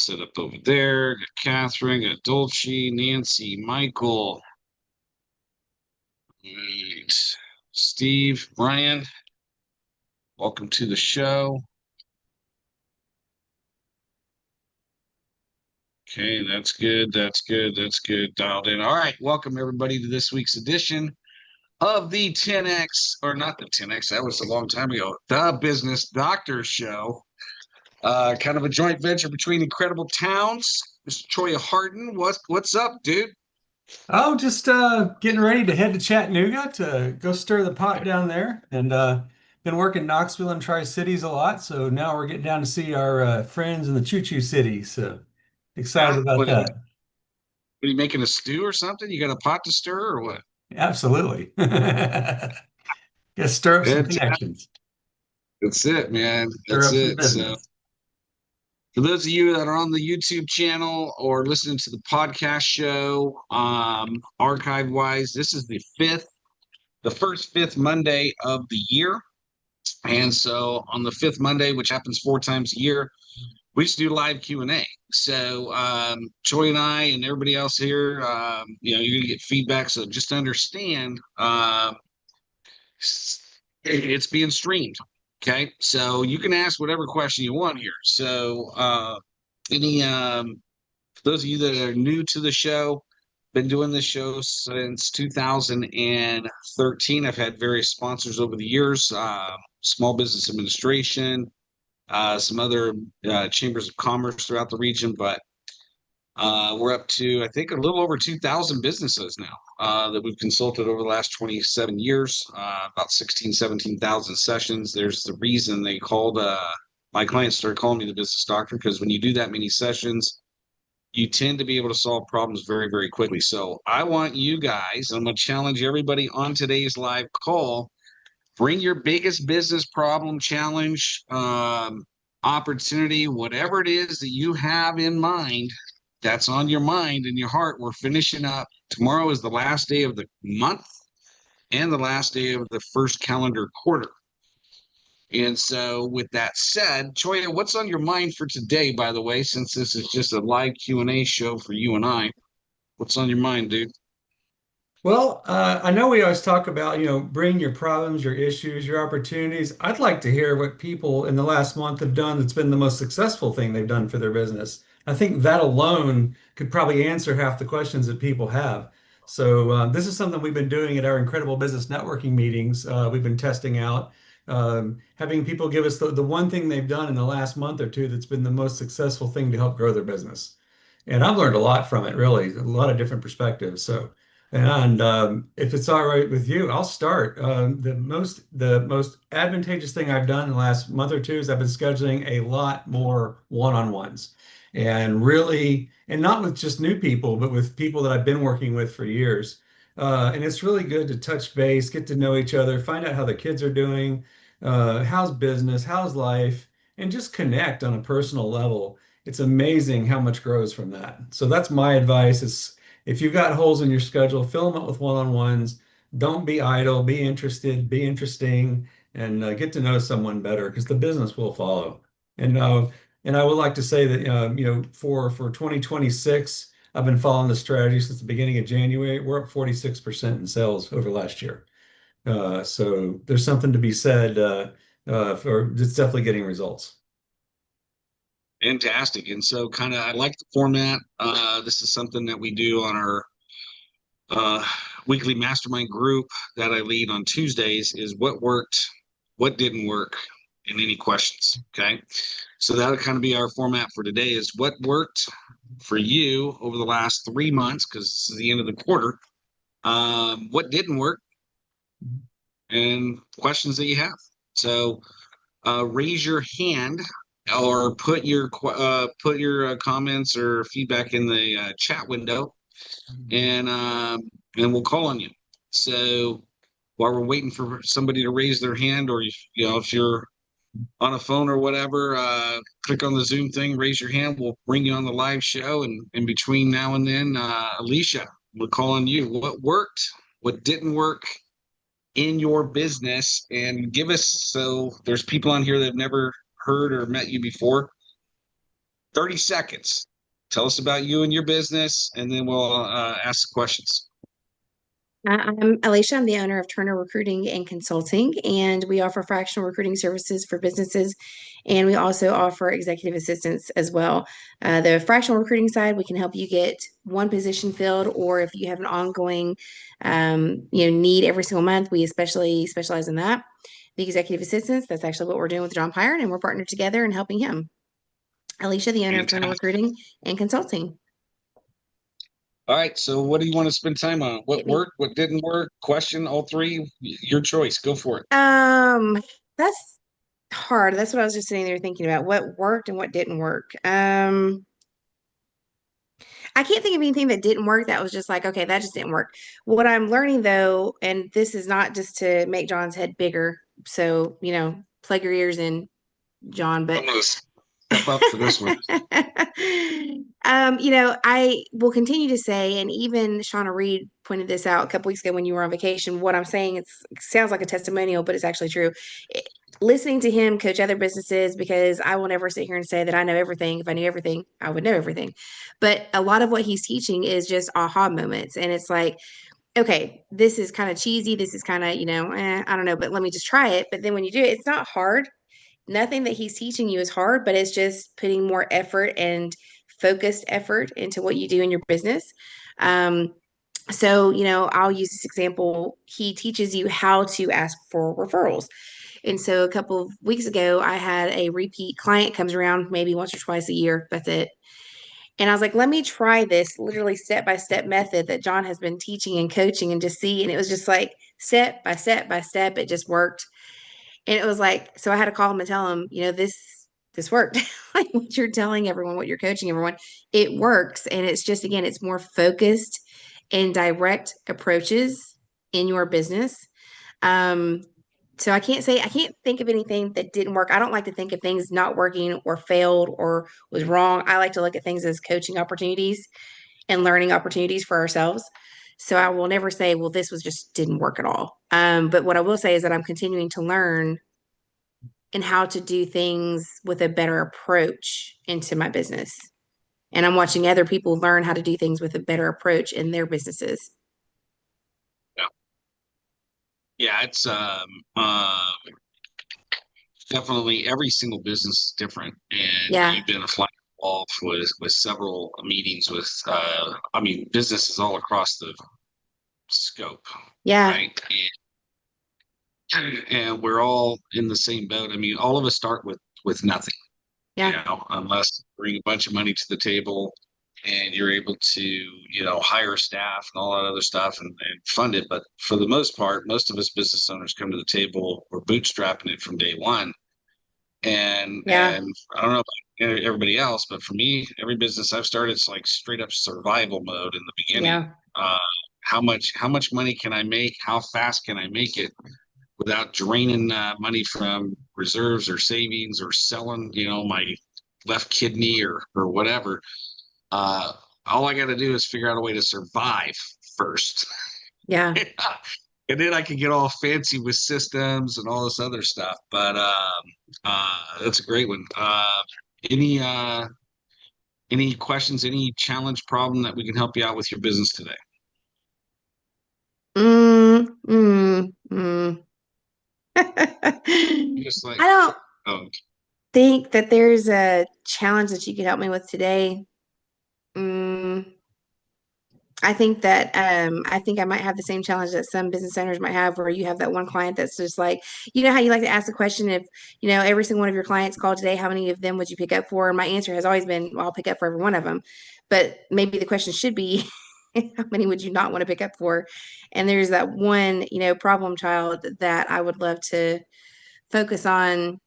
Set up over there. Got Catherine, got Dolce, Nancy, Michael, and Steve, Brian. Welcome to the show. Okay, that's good. That's good. That's good. Dialed in. All right. Welcome everybody to this week's edition of the 10X, or not the 10X, that was a long time ago, the Business Doctor Show. Kind of a joint venture between Incredible Towns. Mr. Troy Harden, what's up, dude? Oh, just getting ready to head to Chattanooga to go stir the pot down there, and been working Knoxville and Tri-Cities a lot. So now we're getting down to see our friends in the Choo Choo City. So excited Ah, about that. what are you making, a stew or something? You got a pot to stir or what? Absolutely. Got to stir up some It's, connections, that's it, man. stir That's up some it. So, business. for those of you that are on the YouTube channel or listening to the podcast show, archive wise, this is the first fifth Monday of the year. And so on the fifth Monday, which happens 4 times a year, we just do live Q&A. So Troy and I and everybody else here, you're gonna get feedback. So just understand, it's being streamed. Okay, so you can ask whatever question you want here. So any for those of you that are new to the show, been doing this show since 2013. I've had various sponsors over the years, Small Business Administration, some other chambers of commerce throughout the region, but we're up to, I think, a little over 2,000 businesses now that we've consulted over the last 27 years, about 16, 17,000 sessions. There's the reason they called, my clients started calling me the business doctor, because when you do that many sessions, you tend to be able to solve problems very, very quickly. So I want you guys, I'm going to challenge everybody on today's live call, bring your biggest business problem, challenge, opportunity, whatever it is that you have in mind, that's on your mind and your heart. We're finishing up. Tomorrow is the last day of the month and the last day of the first calendar quarter. And so with that said, Choya, what's on your mind for today, by the way, since this is just a live Q&A show for you and I? What's on your mind, dude? Well, I know we always talk about, bring your problems, your issues, your opportunities. I'd like to hear what people in the last month have done that's been the most successful thing they've done for their business. I think that alone could probably answer half the questions that people have. So this is something we've been doing at our Incredible Business Networking meetings. We've been testing out, having people give us the one thing they've done in the last month or two that's been the most successful thing to help grow their business. And I've learned a lot from it, really, a lot of different perspectives. So. And if it's all right with you, I'll start. The most advantageous thing I've done in the last month or two is I've been scheduling a lot more one-on-ones, and really, and not with just new people, but with people that I've been working with for years. And it's really good to touch base, get to know each other, find out how the kids are doing, how's business, how's life, and just connect on a personal level. It's amazing how much grows from that. So that's my advice. Is if you've got holes in your schedule, fill them up with one-on-ones. Don't be idle, be interested, be interesting, and get to know someone better because the business will follow. And and I would like to say that for 2026, I've been following the strategy since the beginning of January. We're up 46% in sales over last year. So there's something to be said for it's definitely getting results. Fantastic. And so kind of, I like the format. This is something that we do on our uh, weekly mastermind group that I lead on Tuesdays, is what worked, what didn't work, and any questions. Okay. So that'll kind of be our format for today, is what worked for you over the last 3 months, because this is the end of the quarter. What didn't work, and questions that you have. So raise your hand or put your comments or feedback in the chat window, and we'll call on you. So while we're waiting for somebody to raise their hand, or if you're on a phone or whatever, click on the Zoom thing, raise your hand. We'll bring you on the live show, and in between now and then, Alicia, we'll call on you. What worked? What didn't work in your business? And give us, so there's people on here that have never heard or met you before. 30 seconds. Tell us about you and your business, and then we'll ask questions. I'm Alicia. I'm the owner of Turner Recruiting and Consulting, and we offer fractional recruiting services for businesses, and we also offer executive assistance as well. The fractional recruiting side, we can help you get one position filled, or if you have an ongoing, need every single month, we especially specialize in that. The executive assistance, that's actually what we're doing with John Pyron, and we're partnered together and helping him. Alicia, the owner of Turner Fantastic. Recruiting and Consulting. All right. So, what do you want to spend time on? What Hit me. worked? What didn't work? Question all three. Your choice. Go for it. That's hard. That's what I was just sitting there thinking about. What worked and what didn't work. I can't think of anything that didn't work that was just like, okay, that just didn't work. What I'm learning though, and this is not just to make John's head bigger, so plug your ears in, John, but I'm gonna step up for this one. I will continue to say, and even Shauna Reed pointed this out a couple weeks ago when you were on vacation. What I'm saying, it sounds like a testimonial, but it's actually true. Listening to him coach other businesses, because I will never sit here and say that I know everything. If I knew everything, I would know everything. But a lot of what he's teaching is just aha moments. And it's like, okay, this is kind of cheesy. This is kind of, I don't know, but let me just try it. But then when you do it, it's not hard. Nothing that he's teaching you is hard, but it's just putting more effort and focused effort into what you do in your business. Um, so, I'll use this example. He teaches you how to ask for referrals. And so a couple of weeks ago, I had a repeat client comes around maybe once or twice a year. That's it. And I was like, let me try this literally step by step method that John has been teaching and coaching and just see. And it was just like step by step by step, it just worked. And it was like, so I had to call him and tell him, this worked. Like what you're telling everyone, what you're coaching everyone, it works. And it's just, again, it's more focused and direct approaches in your business. Um, so I can't think of anything that didn't work. I don't like to think of things not working or failed or was wrong. I like to look at things as coaching opportunities and learning opportunities for ourselves. So I will never say, well, this was just didn't work at all. But what I will say is that I'm continuing to learn and how to do things with a better approach into my business. And I'm watching other people learn how to do things with a better approach in their businesses. Yeah, yeah. It's definitely every single business is different, and Yeah. you've been a fly involved with several meetings with businesses all across the scope, Yeah. right? And we're all in the same boat. I mean, all of us start with nothing, Yeah. unless you bring a bunch of money to the table and you're able to, hire staff and all that other stuff and fund it. But for the most part, most of us business owners come to the table, we're bootstrapping it from day one. And Yeah. I don't know about everybody else, but for me, every business I've started, it's like straight up survival mode in the beginning. Yeah. Uh, how much money can I make? How fast can I make it without draining money from reserves or savings or selling, my left kidney or whatever. Uh, all I got to do is figure out a way to survive first. Yeah. And then I can get all fancy with systems and all this other stuff. But that's a great one. Any any questions, any challenge problem that we can help you out with your business today? Mm, mm, mm. Just I like, don't oh, think that there's a challenge that you could help me with today. Mm, I think I might have the same challenge that some business owners might have, where you have that one client that's just like, how you like to ask the question, if every single one of your clients called today, how many of them would you pick up for? And my answer has always been, well, I'll pick up for every one of them. But maybe the question should be, how many would you not want to pick up for? And there's that one, problem child that I would love to focus on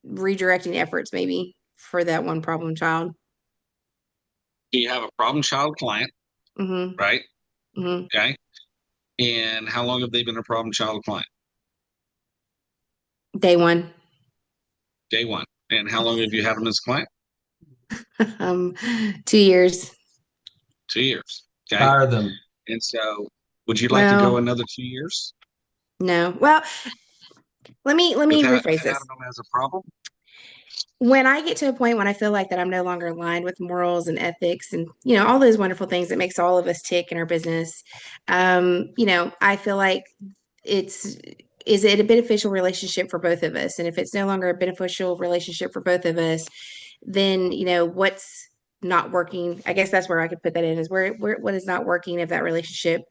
redirecting efforts maybe for that one problem child. you have a problem child client, Hmm. right? Hmm. Okay. And how long have they been a problem child client? Day one. Day one. And how long have you had them as a client? um, 2 years. 2 years. Okay. Hire them. And so would you like to go Well, another 2 years no. Well, let me with rephrase having this. them as a problem? when I get to a point when I feel like that I'm no longer aligned with morals and ethics and, all those wonderful things that makes all of us tick in our business, I feel like it's, is it a beneficial relationship for both of us? And if it's no longer a beneficial relationship for both of us, then, what's not working? I guess that's where I could put that in, is where what is not working of that relationship,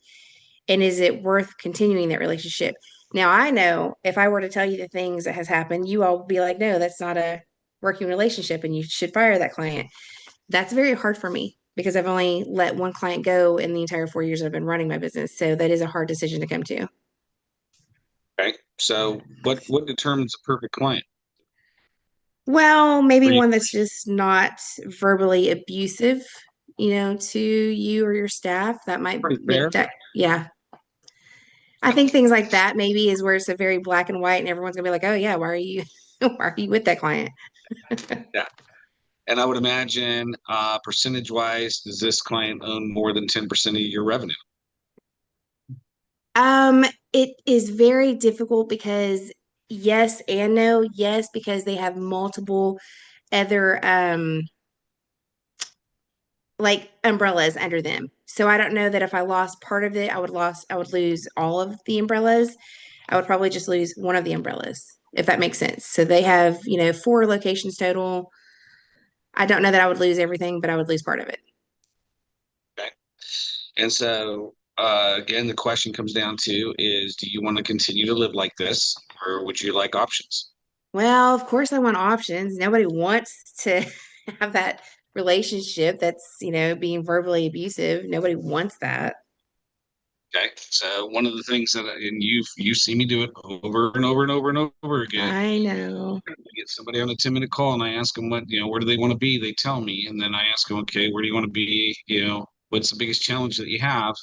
and is it worth continuing that relationship? Now, I know if I were to tell you the things that has happened, you all would be like, no, that's not a working relationship and you should fire that client. That's very hard for me because I've only let one client go in the entire 4 years I've been running my business. So that is a hard decision to come to. Okay. So what determines a perfect client Well, maybe for you? one that's just not verbally abusive, to you or your staff. That might Pretty make fair. that, yeah. I think things like that maybe is where it's a very black and white, and everyone's gonna be like, "Oh yeah, why are you, why are you with that client?" Yeah. And I would imagine, percentage wise, does this client own more than 10% of your revenue? Um, it is very difficult because yes and no. Yes, because they have multiple other like umbrellas under them. So I don't know that if I lost part of it, I would lose all of the umbrellas. I would probably just lose one of the umbrellas, if that makes sense. So they have, 4 locations total. I don't know that I would lose everything, but I would lose part of it. Okay. And so, again, the question comes down to is, do you want to continue to live like this, or would you like options? Well, of course I want options. Nobody wants to have that relationship that's, being verbally abusive. Nobody wants that. Okay. So one of the things that, and you see me do it over and over and over and over again. I know. I get somebody on a 10-minute call and I ask them where do they want to be? They tell me, and then I ask them, okay, where do you want to be? What's the biggest challenge that you have?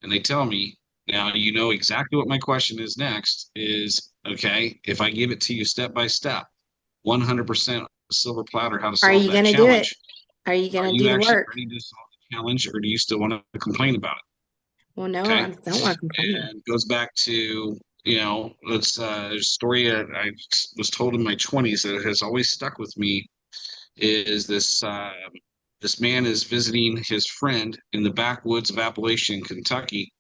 And they tell me. Now you know exactly what my question is next is, okay, if I give it to you step by step, 100% silver platter, how to Are solve you that going to do it? challenge. Are you Are going to do you the actually work? ready to solve the challenge, or do you still want to complain about Well, no, it? I Okay. don't want to complain. And goes back to, it's there's a story that I was told in my 20s that has always stuck with me is this man is visiting his friend in the backwoods of Appalachian, Kentucky,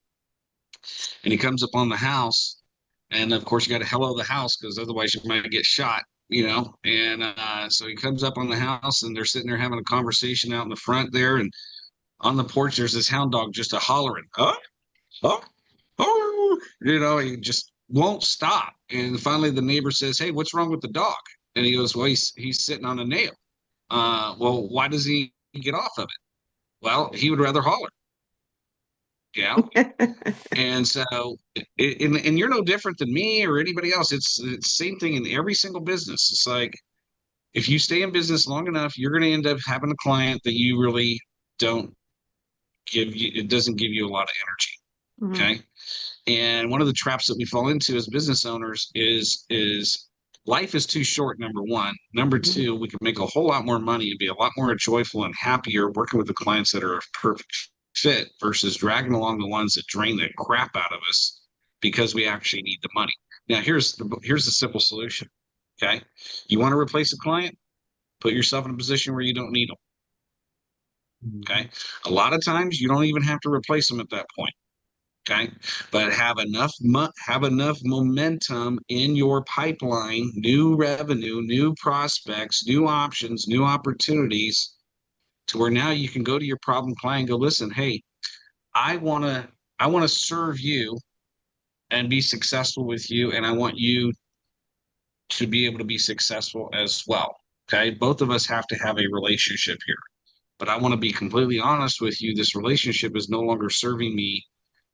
and he comes upon the house, and of course you got to hello the house because otherwise you might get shot, and so he comes up on the house and they're sitting there having a conversation out in the front there, and on the porch there's this hound dog just a hollering, oh, oh, oh, he just won't stop. And finally the neighbor says, hey, what's wrong with the dog? And he goes, well, he's sitting on a nail. Well, why does he get off of it? Well, he would rather holler. Yeah. And so, and you're no different than me or anybody else. It's the same thing in every single business. It's like if you stay in business long enough, you're going to end up having a client that you really don't it doesn't give you a lot of Mhm. energy. Okay. And one of the traps that we fall into as business owners is life is too short, number one. Number Mhm. two, we can make a whole lot more money and be a lot more joyful and happier working with the clients that are a perfect fit versus dragging along the ones that drain the crap out of us because we actually need the money. Now, here's the simple solution. Okay. You want to replace a client? Put yourself in a position where you don't need them. Okay. A lot of times you don't even have to replace them at that point. Okay. But have enough momentum in your pipeline, new revenue, new prospects, new options, new opportunities to where now you can go to your problem client and go, listen, hey, I want to I want to serve you and be successful with you, and I want you to be able to be successful as well. Okay. Both of us have to have a relationship here. But I want to be completely honest with you. This relationship is no longer serving me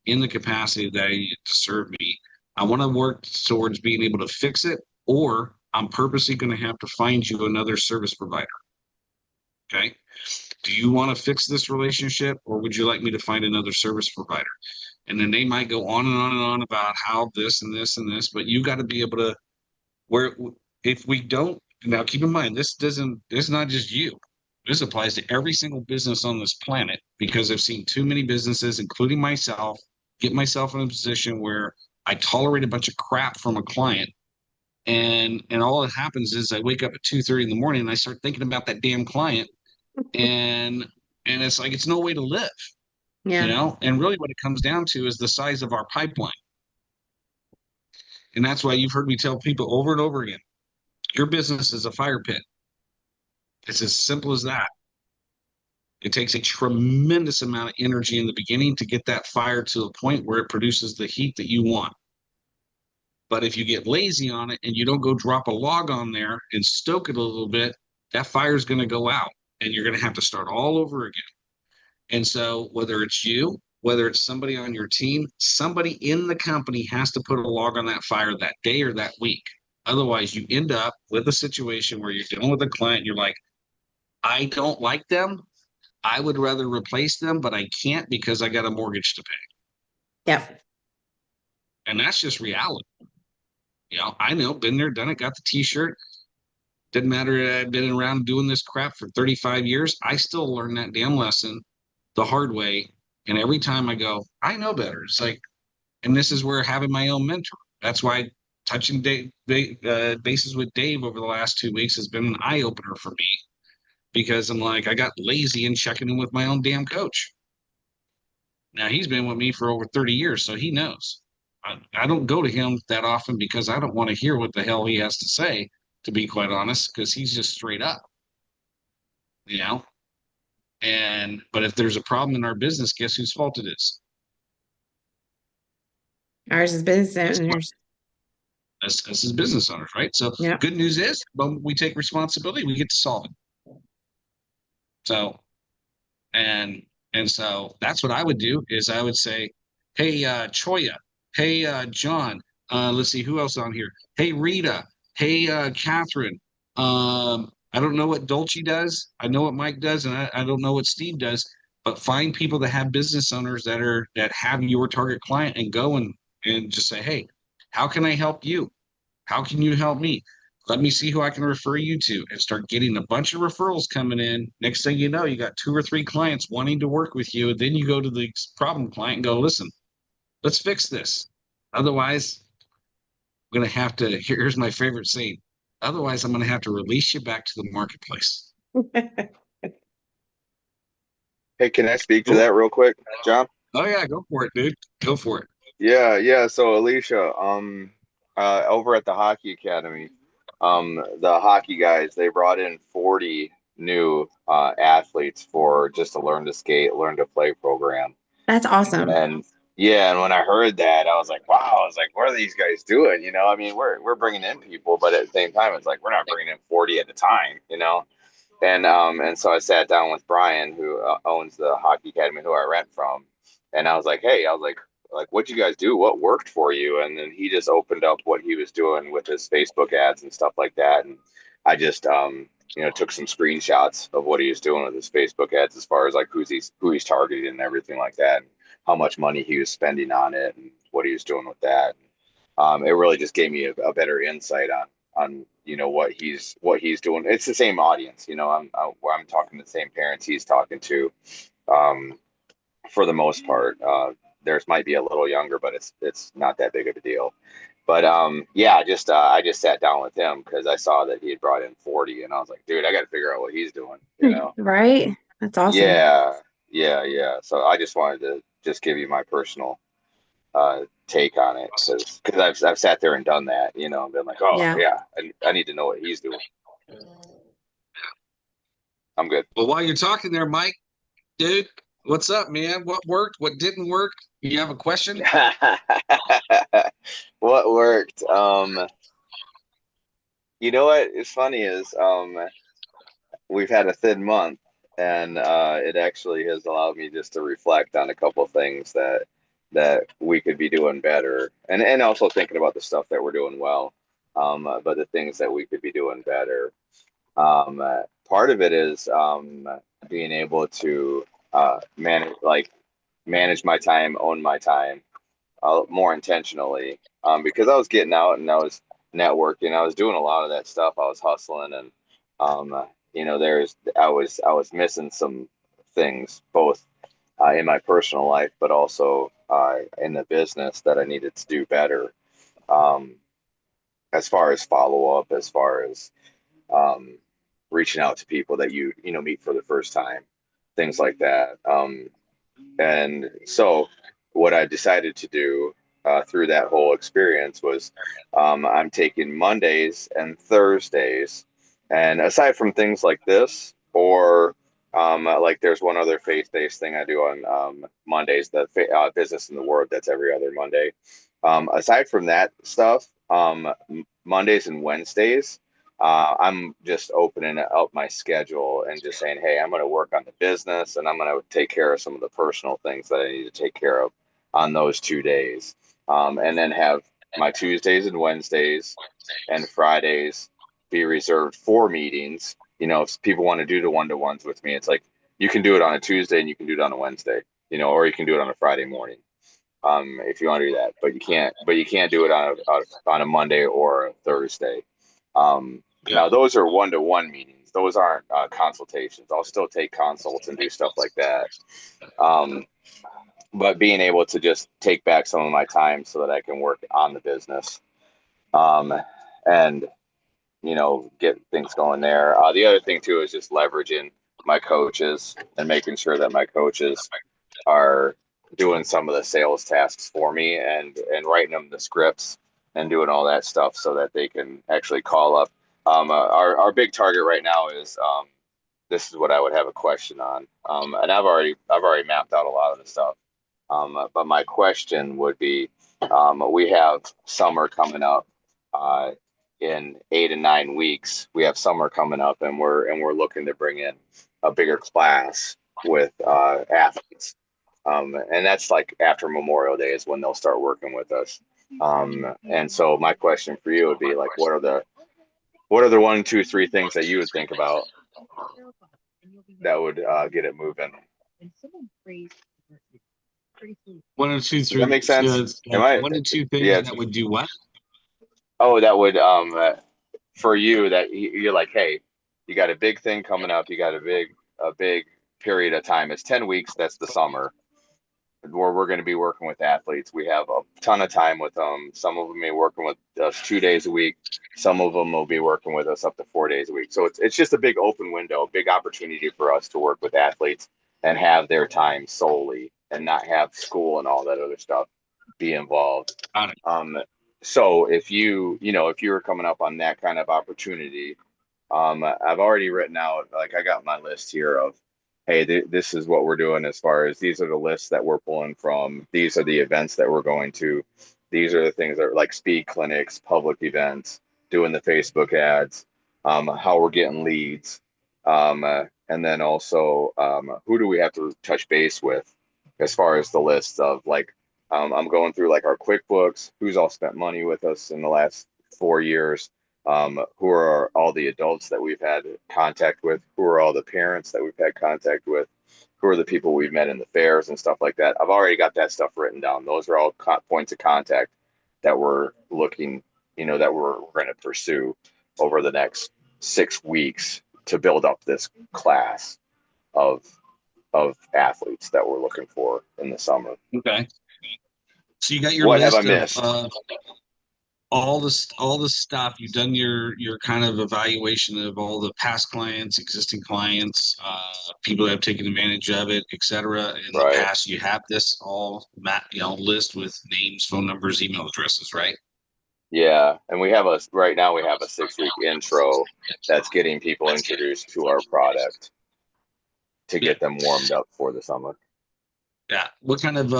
in the capacity that I need to serve me. I want to work towards being able to fix it, or I'm purposely going to have to find you another service provider. Okay. Do you want to fix this relationship, or would you like me to find another service provider? And then they might go on and on and on about how this and this and this, but you got to be able to where if we don't now keep in mind it's not just you. This applies to every single business on this planet because I've seen too many businesses, including myself, get myself in a position where I tolerate a bunch of crap from a client And all that happens is I wake up at 2:30 in the morning and I start thinking about that damn client, and it's like it's no way to live, Yeah. and really what it comes down to is the size of our pipeline. And that's why you've heard me tell people over and over again, your business is a fire pit. It's as simple as that. It takes a tremendous amount of energy in the beginning to get that fire to a point where it produces the heat that you want. But if you get lazy on it and you don't go drop a log on there and stoke it a little bit, that fire is going to go out and you're going to have to start all over again. And so, whether it's you, whether it's somebody on your team, somebody in the company has to put a log on that fire that day or that week. Otherwise, you end up with a situation where you're dealing with a client, you're like, I don't like them. I would rather replace them, but I can't because I got a mortgage to pay. Yep. And that's just reality. I know, been there, done it, got the t-shirt. Didn't matter. I've been around doing this crap for 35 years. I still learn that damn lesson the hard way. And every time I go, I know better. It's like, and this is where having my own mentor. That's why touching bases with Dave over the last 2 weeks has been an eye opener for me, because I'm like, I got lazy in checking in with my own damn coach. Now he's been with me for over 30 years, so he knows. I don't go to him that often because I don't want to hear what the hell he has to say, to be quite honest, because he's just straight up, you know. But if there's a problem in our business, guess whose fault it is? Ours is business owners. Us as business owners, right? So Yeah. good news is when we take responsibility, we get to solve it. So so that's what I would do is I would say, hey, Choya, hey, John, let's see who else on here. Hey, Rita, hey, Catherine. I don't know what Dolce does. I know what Mike does, and I don't know what Steve does. But find people that have business owners that have your target client, and go and just say, hey, how can I help you? How can you help me? Let me see who I can refer you to, and start getting a bunch of referrals coming in. Next thing you know, you got 2 or 3 clients wanting to work with you. Then you go to the problem client and go, listen, let's fix this. Otherwise, I'm going to have to, here's my favorite saying. Otherwise, I'm going to have to release you back to the marketplace. Hey, can I speak to Cool. that real quick, John? Oh yeah, go for it, dude. Go for it. Yeah. So Alicia, over at the hockey academy, the hockey guys, they brought in 40 new athletes for just to learn to skate, learn to play program. That's awesome. And yeah, and when I heard that, I was like, wow, I was like, what are these guys doing? I mean, we're bringing in people, but at the same time, it's like we're not bringing in 40 at a time. And so I sat down with Brian, who owns the hockey academy, who I rent from, and I was like, hey, what'd you guys do? What worked for you? And then he just opened up what he was doing with his Facebook ads and stuff like that. And I just took some screenshots of what he was doing with his Facebook ads, as far as like who he's targeting and everything like that, and how much money he was spending on it and what he was doing with that. It really just gave me a better insight on what he's doing. It's the same audience. I'm talking to the same parents he's talking to, for the most part. Theirs might be a little younger, but it's not that big of a deal. But yeah, I just sat down with him because I saw that he had brought in 40, and I was like, dude, I got to figure out what he's doing. Right? That's awesome. Yeah. So I just wanted to just give you my personal take on it, because I've sat there and done that, and been like, oh Yeah. I need to know what he's doing. I'm good. Well, while you're talking there, Mike, dude, what's up, man? What worked? What didn't work? You have a question? What worked? What is funny is we've had a thin month, and it actually has allowed me just to reflect on a couple of things that we could be doing better, and also thinking about the stuff that we're doing well, but the things that we could be doing better. Part of it is being able to manage my time, own my time more intentionally, because I was getting out and I was networking, I was doing a lot of that stuff, I was hustling, and I was missing some things, both in my personal life, but also in the business, that I needed to do better. Um, as far as follow up, as far as um, reaching out to people that you know meet for the first time, things like that. And so what I decided to do through that whole experience was I'm taking Mondays and Thursdays, and aside from things like this, or like there's one other faith-based thing I do on Mondays, the business in the word, that's every other Monday. Aside from that stuff, Mondays and Wednesdays, I'm just opening up my schedule and just saying, hey, I'm going to work on the business and I'm going to take care of some of the personal things that I need to take care of on those 2 days. And then have my Tuesdays and Wednesdays and Fridays be reserved for meetings. You know, if people want to do the one-to-ones with me, it's like you can do it on a Tuesday and you can do it on a Wednesday, you know, or you can do it on a Friday morning if you want to do that. But you can't do it on a Monday or a Thursday. Yeah. Now, those are one-to-one meetings. Those aren't consultations. I'll still take consults and do stuff like that. But being able to just take back some of my time so that I can work on the business and, you know, get things going there. The other thing, too, is just leveraging my coaches and making sure that my coaches are doing some of the sales tasks for me and writing them the scripts and doing all that stuff so that they can actually call up. Our big target right now is this is what I would have a question on, and I've already mapped out a lot of the stuff. But my question would be, we have summer coming up in 8 and 9 weeks. We have summer coming up, and we're looking to bring in a bigger class with athletes. And that's like after Memorial Day is when they'll start working with us. And so my question for you would be like, what are the 1, 2, 3 things that you would think about that would get it moving? 1 or 2, Does that 3. make sense? Am I? 1 to 2 things Yeah. that would do what? Oh, that would for you that you're like, hey, you got a big thing coming up. You got a big period of time. It's 10 weeks. That's the summer where we're going to be working with athletes. We have a ton of time with them. Some of them may be working with us 2 days a week. Some of them will be working with us up to 4 days a week. So it's just a big open window, big opportunity for us to work with athletes and have their time solely and not have school and all that other stuff be involved. Got it. So if you were coming up on that kind of opportunity, I've already written out, like I got my list here of, hey, this is what we're doing as far as these are the lists that we're pulling from. These are the events that we're going to. These are the things that are like speed clinics, public events, doing the Facebook ads, how we're getting leads. And then also, who do we have to touch base with as far as the list of like, I'm going through like our QuickBooks, who's all spent money with us in the last 4 years, who are all the adults that we've had contact with, who are all the parents that we've had contact with, who are the people we've met in the fairs and stuff like that. I've already got that stuff written down. Those are all points of contact that we're looking, that we're going to pursue over the next 6 weeks to build up this class of athletes that we're looking for in the summer. Okay. So you got your What have list I missed? of all the stuff. You've done your kind of evaluation of all the past clients, existing clients, people that have taken advantage of it, etc. In the Right. past, you have this all list with names, phone numbers, email addresses, right? Yeah, and right now we have a 6-week intro that's getting people introduced to our product to get them warmed up for the summer. Yeah. What kind of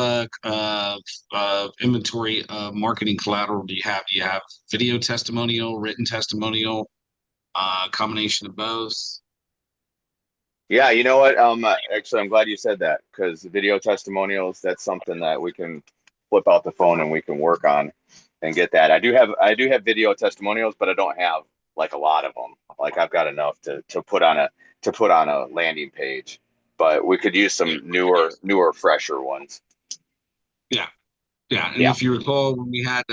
inventory marketing collateral do you have? Do you have video testimonial, written testimonial, combination of both? Yeah, you know what? Actually, I'm glad you said that because video testimonials, that's something that we can flip out the phone and we can work on and get that. I do have video testimonials, but I don't have like a lot of them. Like I've got enough to put on a landing page, but we could use some newer, fresher ones. Yeah. Yeah. And Yeah. if you recall when we had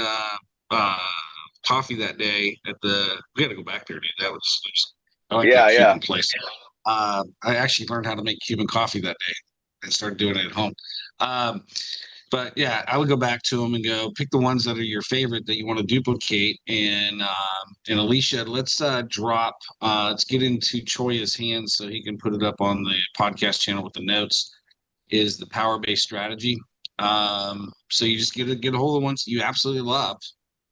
coffee that day we had to go back there, dude. I like that Cuban place. I actually learned how to make Cuban coffee that day and started doing it at home. But yeah, I would go back to them and go pick the ones that are your favorite that you want to duplicate. And Alicia, let's get into Choya's hands so he can put it up on the podcast channel with the notes. Is the power based strategy. So you just get a hold of ones you absolutely love.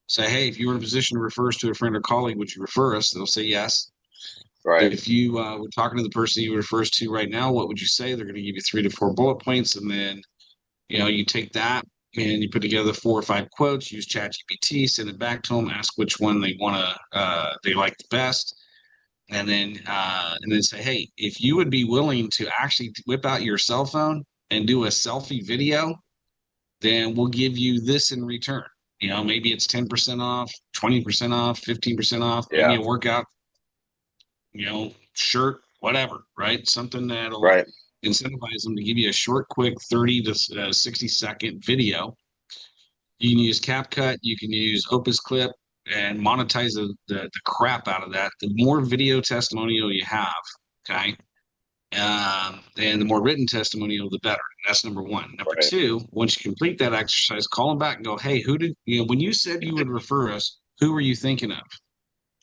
Say, hey, if you were in a position to refer us to a friend or colleague, would you refer us? They'll say yes. Right. If you were talking to the person you refer us to right now, what would you say? They're going to give you 3 to 4 bullet points, and then you take that and you put together 4 or 5 quotes. Use ChatGPT, send it back to them, ask which one they they like the best, and then say, hey, if you would be willing to actually whip out your cell phone and do a selfie video, then we'll give you this in return. Maybe it's 10% off, 20% off, 15% off, maybe Yeah. a workout, shirt, whatever, right? Something that'll Right. incentivize them to give you a short, quick 30 to 60-second video. You can use CapCut, you can use Opus Clip, and monetize the crap out of that. The more video testimonial you have, okay, and the more written testimonial, the better. That's number one. Number Right. two, once you complete that exercise, call them back and go, hey, when you said you would refer us, who were you thinking of?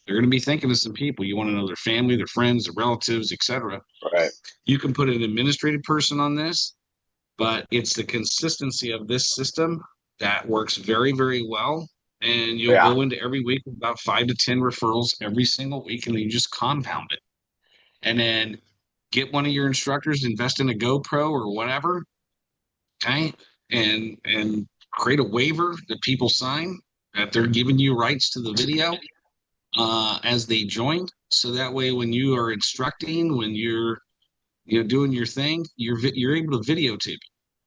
They're going to be thinking of some people. You want to know their family, their friends, their relatives, etc. Right. You can put an administrative person on this, but it's the consistency of this system that works very, very well. And you'll Yeah. go into every week with about 5 to 10 referrals every single week, and then you just compound it. And then get one of your instructors, invest in a GoPro or whatever, okay, and create a waiver that people sign that they're giving you rights to the video as they join. So that way, when you are instructing, when you're doing your thing, you're able to videotape.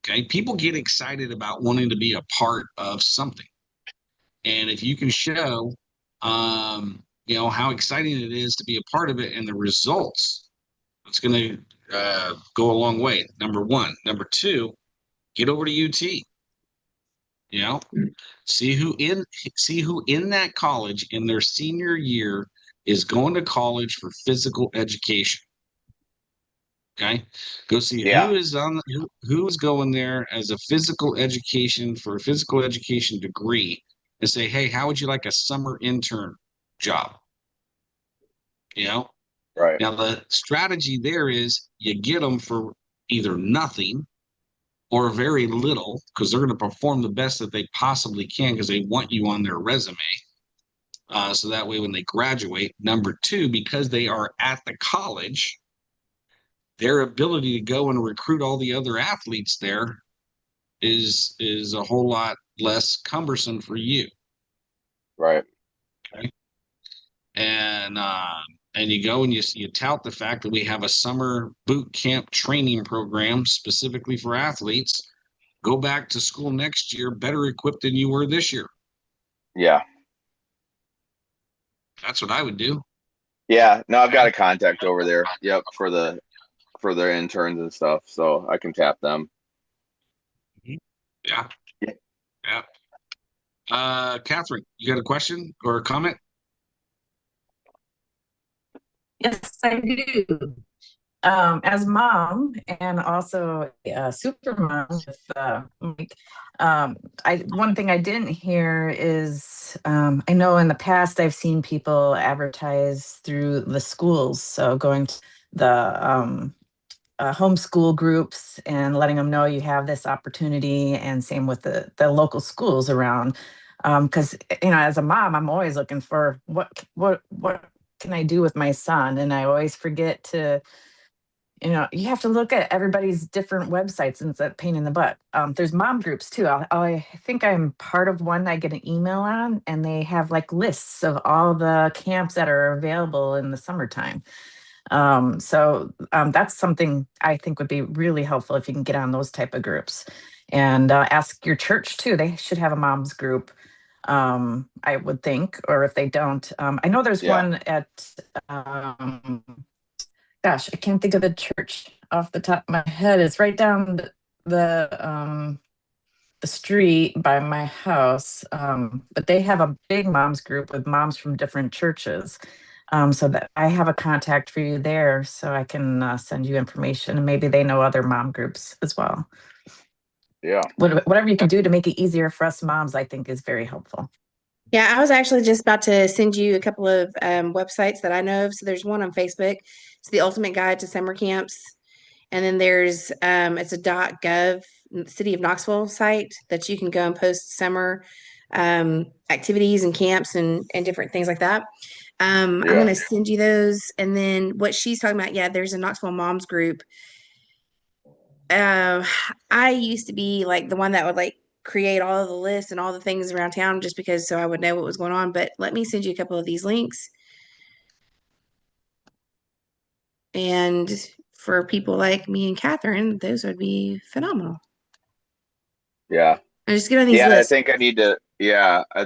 Okay, people get excited about wanting to be a part of something, and if you can show, how exciting it is to be a part of it and the results, it's going to go a long way. Number one. Number two, get over to UT. See who in that college in their senior year is going to college for physical education. Okay, go see Yeah. who is going there as a physical education for a physical education degree, and say, hey, how would you like a summer intern job? Right. Now the strategy there is you get them for either nothing or very little, because they're going to perform the best that they possibly can because they want you on their resume. So that way, when they graduate, number two, because they are at the college, their ability to go and recruit all the other athletes there is a whole lot less cumbersome for you. Right. Okay. And you go and you tout the fact that we have a summer boot camp training program specifically for athletes. Go back to school next year better equipped than you were this year. Yeah. That's what I would do. Yeah. No, I've got a contact over there. Yep. For their interns and stuff. So I can tap them. Yeah. Catherine, you got a question or a comment? Yes, I do. As mom and also super mom with Mike, one thing I didn't hear is I know in the past I've seen people advertise through the schools, so going to the homeschool groups and letting them know you have this opportunity, and same with the local schools around. Because as a mom, I'm always looking for what can I do with my son, and I always forget to. You have to look at everybody's different websites, and it's a pain in the butt. There's mom groups too. I think I'm part of one I get an email on, and they have like lists of all the camps that are available in the summertime. So that's something I think would be really helpful if you can get on those type of groups, and ask your church too. They should have a moms group, I would think, or if they don't, I know there's one at, gosh, I can't think of the church off the top of my head. It's right down the street by my house, but they have a big moms group with moms from different churches. So that I have a contact for you there, so I can send you information, and maybe they know other mom groups as well. Yeah. Whatever you can do to make it easier for us moms, I think is very helpful. Yeah, I was actually just about to send you a couple of websites that I know of. So there's one on Facebook. It's the Ultimate Guide to Summer Camps. And then there's it's a .gov City of Knoxville site that you can go and post summer activities and camps and different things like that. I'm Yeah. going to send you those. And then what she's talking about, yeah, there's a Knoxville Moms group. I used to be like the one that would like create all of the lists and all the things around town just because so I would know what was going on. But let me send you a couple of these links. And for people like me and Catherine, those would be phenomenal. Yeah. And just get on these Yeah, lists. I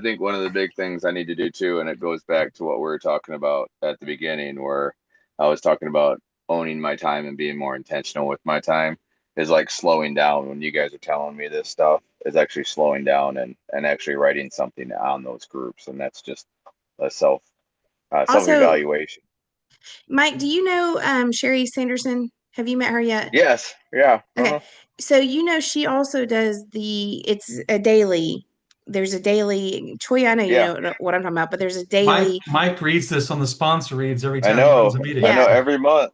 think one of the big things I need to do too, and it goes back to what we were talking about at the beginning, where I was talking about owning my time and being more intentional with my time, is like slowing down. When you guys are telling me this stuff, is actually slowing down and actually writing something on those groups, and that's just a self Also, evaluation. Mike, do you know Sherry Sanderson? Have you met her yet? Yes. Yeah. Okay. So she also does it's a daily. There's a daily. Troy, I know you Yeah. know what I'm talking about, but there's a Mike daily. Mike reads this on the sponsor reads every I time he runs know. a meeting. I know. Yeah.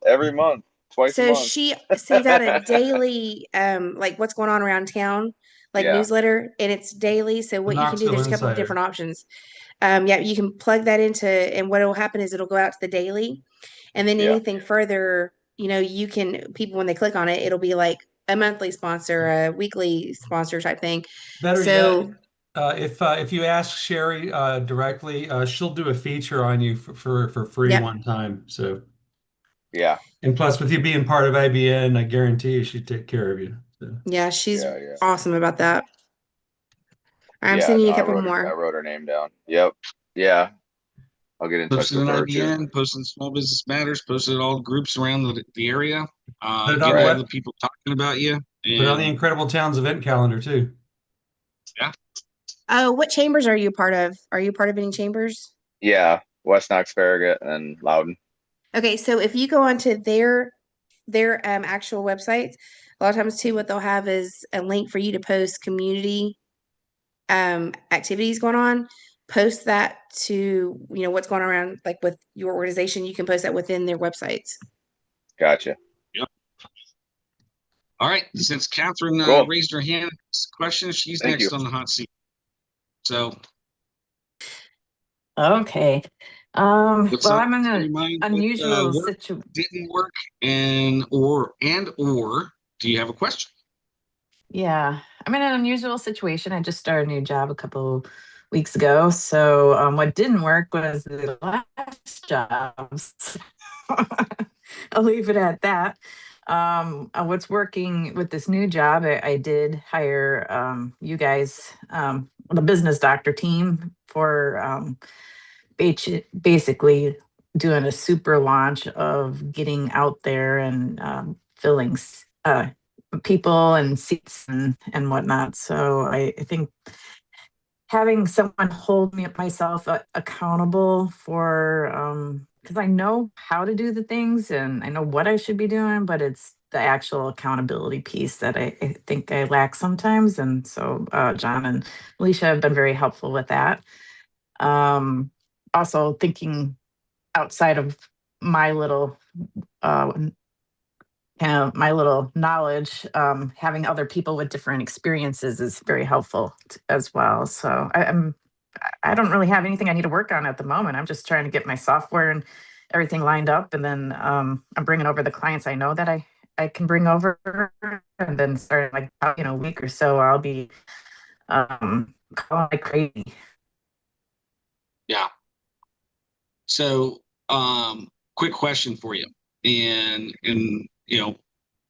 Every month, twice a So month. she sends out a daily, like what's going on around town, like Yeah. newsletter, and it's daily. So what you can do, Knoxville there's a couple of Insider. different options. Yeah, you can plug that into, and what will happen is it'll go out to the daily, and then Yeah. anything further, you can people when they click on it, it'll be like a monthly sponsor, a weekly sponsor type thing. Better So yet, if you ask Sherry directly, she'll do a feature on you for free yep. one time. So Yeah. and plus, with you being part of ABN, I guarantee you she'd take care of you. So. Yeah, she's Yeah. Yeah. awesome about that. I'm Yeah, sending no, you a couple I more. wrote her name down. Yep. Yeah. I'll get in touch Posted with on her too. IBN, posted Small Business Matters, posted all groups around the area. Put it Get on Right. other people talking about you. Put it on the And Incredible Towns event calendar too. Oh, what chambers are you part of? Are you part of any chambers? Yeah. West Knox, Farragut, and Loudon. Okay, so if you go onto their actual websites, a lot of times too, what they'll have is a link for you to post community activities going on. Post that to what's going on around like with your organization. You can post that within their websites. Gotcha. Yep. All right. Since Catherine Cool. raised her hand, question, she's Thank next you. on the hot seat. So Okay. what's Well, up? I'm in Keep in an mind unusual what situation. didn't work or do you have a question? Yeah, I'm in an unusual situation. I just started a new job a couple weeks ago. So what didn't work was the last jobs. I'll leave it at that. What's working with this new job, I did hire you guys, the business doctor team for basically doing a super launch of getting out there and filling people and seats and whatnot. So I think having someone hold myself accountable for because I know how to do the things and I know what I should be doing, but it's the actual accountability piece that I think I lack sometimes. And so John and Alicia have been very helpful with that. Also thinking outside of my little my little knowledge, having other people with different experiences is very helpful as well. So I don't really have anything I need to work on at the moment. I'm just trying to get my software and everything lined up, and then I'm bringing over the clients I know that I can bring over, and then starting like a week or so I'll be calling like crazy. Yeah. So quick question for you. And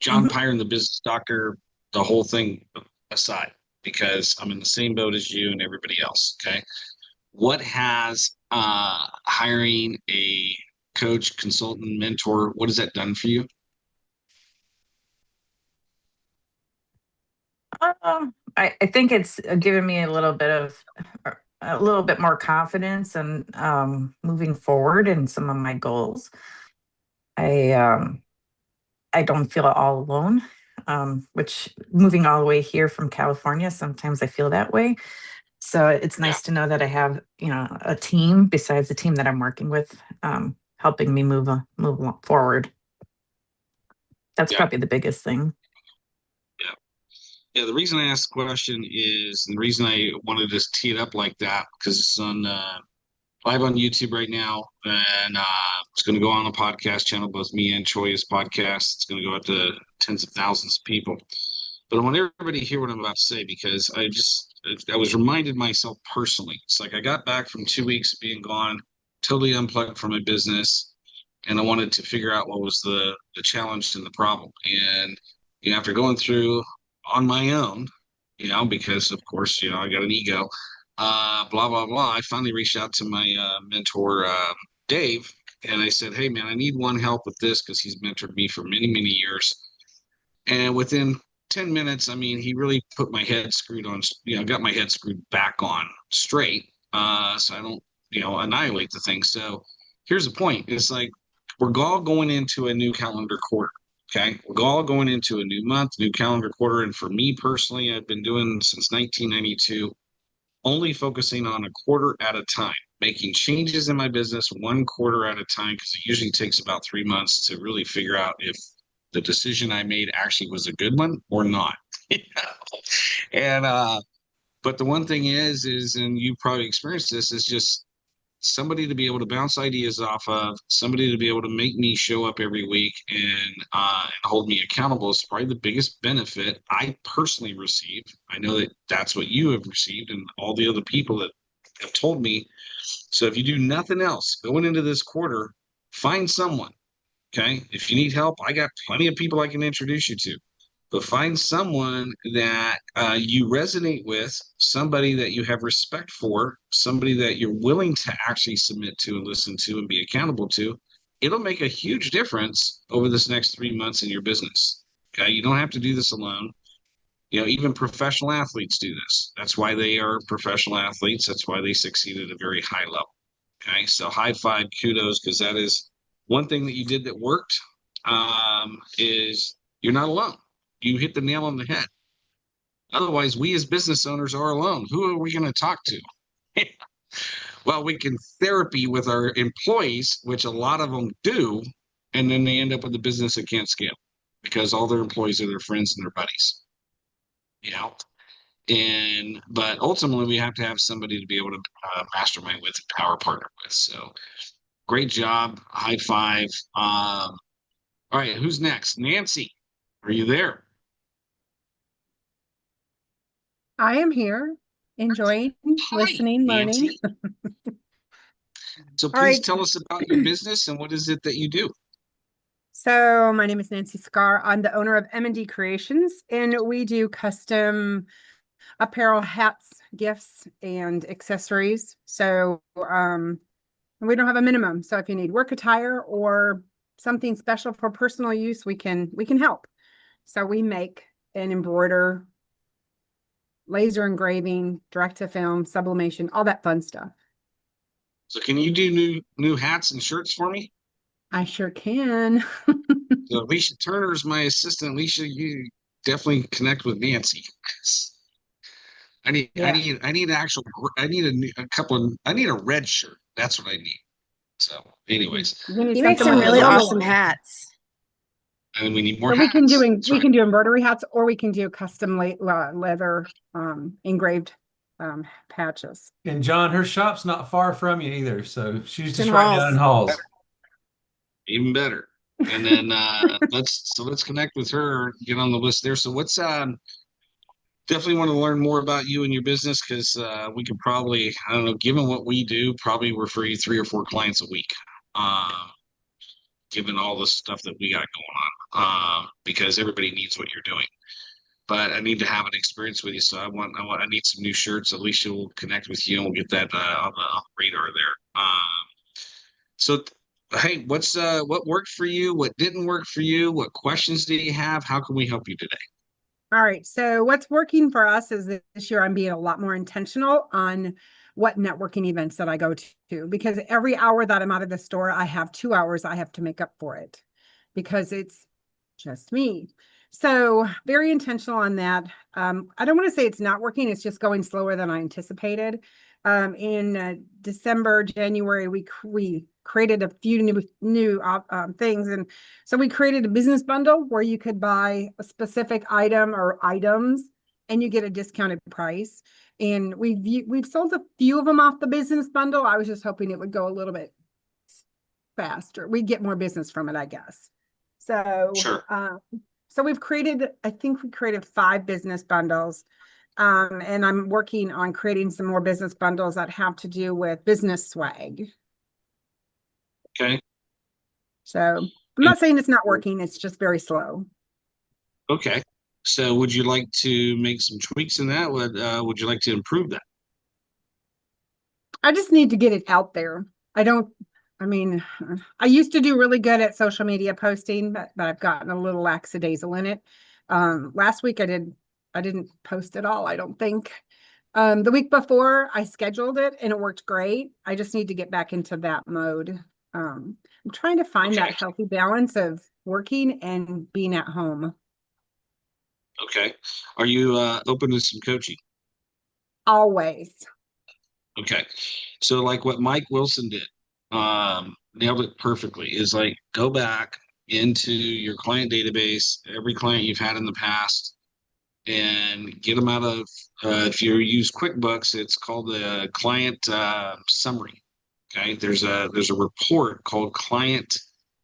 John Mhm. Pyron, the business doctor, the whole thing aside, because I'm in the same boat as you and everybody else. Okay. What has hiring a coach, consultant, mentor, what has that done for you? I think it's given me a little bit more confidence and moving forward in some of my goals. I don't feel all alone. which moving all the way here from California, sometimes I feel that way. So it's nice to know that I have, a team besides the team that I'm working with, helping me move forward. That's Yeah. probably the biggest thing. Yeah, the reason I asked the question is, and the reason I wanted to tee it up like that, because it's on live on YouTube right now, and it's going to go on the podcast channel, both me and Choya's podcast. It's going to go out to tens of thousands of people. But I want everybody to hear what I'm about to say, because I was reminded myself personally. It's like I got back from 2 weeks of being gone, totally unplugged from my business, and I wanted to figure out what was the challenge and the problem. And after going through on my own, because of course, I got an ego, blah, blah, blah. I finally reached out to my mentor, Dave, and I said, hey, man, I need one help with this, because he's mentored me for many, many years. And within 10 minutes, I mean, he really put my head screwed on, got my head screwed back on straight. So I don't, annihilate the thing. So here's the point. It's like, we're all going into a new calendar quarter. Okay. We're all going into a new month, new calendar quarter. And for me personally, I've been doing since 1992, only focusing on a quarter at a time, making changes in my business one quarter at a time, because it usually takes about 3 months to really figure out if the decision I made actually was a good one or not. And but the one thing is, and you probably experienced this, is just somebody to be able to bounce ideas off of, somebody to be able to make me show up every week and hold me accountable is probably the biggest benefit I personally receive. I know that that's what you have received, and all the other people that have told me. So if you do nothing else going into this quarter, find someone. Okay. If you need help, I got plenty of people I can introduce you to. But find someone that you resonate with, somebody that you have respect for, somebody that you're willing to actually submit to and listen to and be accountable to. It'll make a huge difference over this next 3 months in your business. Okay. You don't have to do this alone. Even professional athletes do this. That's why they are professional athletes. That's why they succeed at a very high level. Okay. So high five, kudos, because that is one thing that you did that worked, is you're not alone. You hit the nail on the head. Otherwise, we as business owners are alone. Who are we going to talk to? Well, we can therapy with our employees, which a lot of them do, and then they end up with a business that can't scale because all their employees are their friends and their buddies. But ultimately, we have to have somebody to be able to mastermind with, power partner with. So great job. High five. All right, who's next? Nancy, are you there? I am here, enjoying, listening, learning. Nancy. So All please right. tell us about your business and what is it that you do? So my name is Nancy Scar. I'm the owner of M&D Creations, and we do custom apparel, hats, gifts, and accessories. So we don't have a minimum. So if you need work attire or something special for personal use, we can help. So we make and embroider, laser engraving, direct to film, sublimation, all that fun stuff. So can you do new hats and shirts for me? I sure can. So Alicia Turner is my assistant. Alicia, you definitely connect with Nancy. I need a red shirt. That's what I need. So anyways, You make some really awesome hats. And we need more so hats. We can do embroidery hats, or we can do custom leather engraved patches. And John, her shop's not far from you either, so she's just right down in Halls. Even better. And then let's connect with her, get on the list there. So what's definitely want to learn more about you and your business, because we could probably, I don't know, given what we do, probably refer you 3 or 4 clients a week. Given all the stuff that we got going on, because everybody needs what you're doing. But I need to have an experience with you, so I need some new shirts. Alicia will connect with you, and we'll get that on the radar there. So, hey, what worked for you? What didn't work for you? What questions do you have? How can we help you today? All right. So what's working for us is this year I'm being a lot more intentional on what networking events that I go to, because every hour that I'm out of the store, I have 2 hours I have to make up for it, because it's just me. So very intentional on that. I don't want to say it's not working. It's just going slower than I anticipated. In December, January, we created a few new things, and so we created a business bundle where you could buy a specific item or items, and you get a discounted price. And we've sold a few of them off the business bundle. I was just hoping it would go a little bit faster. We'd get more business from it, I guess. So, Sure. So I think we created 5 business bundles. And I'm working on creating some more business bundles that have to do with business swag. Okay. So I'm not saying it's not working, it's just very slow. Okay. So would you like to make some tweaks in that? Would you like to improve that? I just need to get it out there. I mean, I used to do really good at social media posting, but I've gotten a little lackadaisical in it. Last week I didn't post at all, I don't think. The week before I scheduled it and it worked great. I just need to get back into that mode. I'm trying to find that healthy balance of working and being at home. Okay. Are you open to some coaching? Always. Okay. So like what Mike Wilson did, nailed it perfectly, is like go back into your client database, every client you've had in the past, and get them out of, if you use QuickBooks, it's called the client summary. Okay. There's a report called client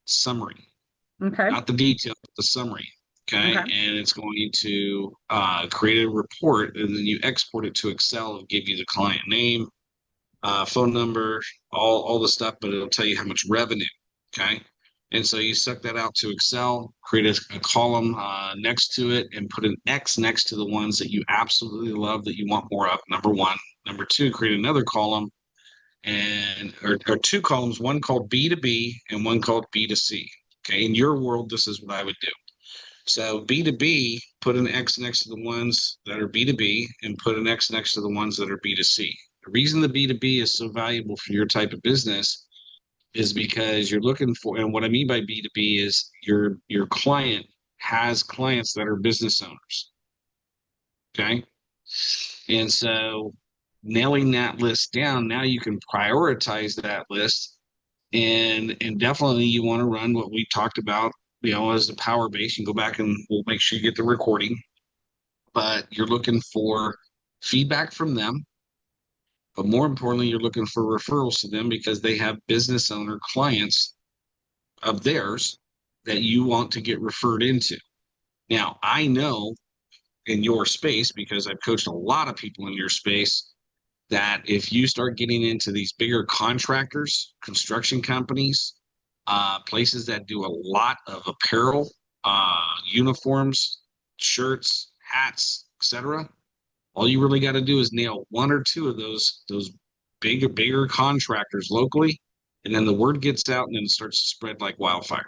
summary, Okay. not the detail, but the summary. Okay. Okay. And it's going to create a report, and then you export it to Excel and give you the client name, phone number, all the stuff, but it'll tell you how much revenue. Okay. And so you suck that out to Excel, create a column next to it, and put an X next to the ones that you absolutely love that you want more of. Number one. Number two, create another column or 2 columns, one called B2B and one called B2C. Okay. In your world, this is what I would do. So B2B, put an X next to the ones that are B2B and put an X next to the ones that are B2C. The reason the B2B is so valuable for your type of business is because you're looking for, and what I mean by B2B is your client has clients that are business owners. Okay. And so nailing that list down, now you can prioritize that list, and definitely you want to run what we talked about, as the power base. You can go back and we'll make sure you get the recording, but you're looking for feedback from them. But more importantly, you're looking for referrals to them because they have business owner clients of theirs that you want to get referred into. Now, I know in your space, because I've coached a lot of people in your space, that if you start getting into these bigger contractors, construction companies, places that do a lot of apparel, uniforms, shirts, hats, etc., all you really got to do is nail 1 or 2 of those bigger contractors locally, and then the word gets out, and then it starts to spread like wildfire.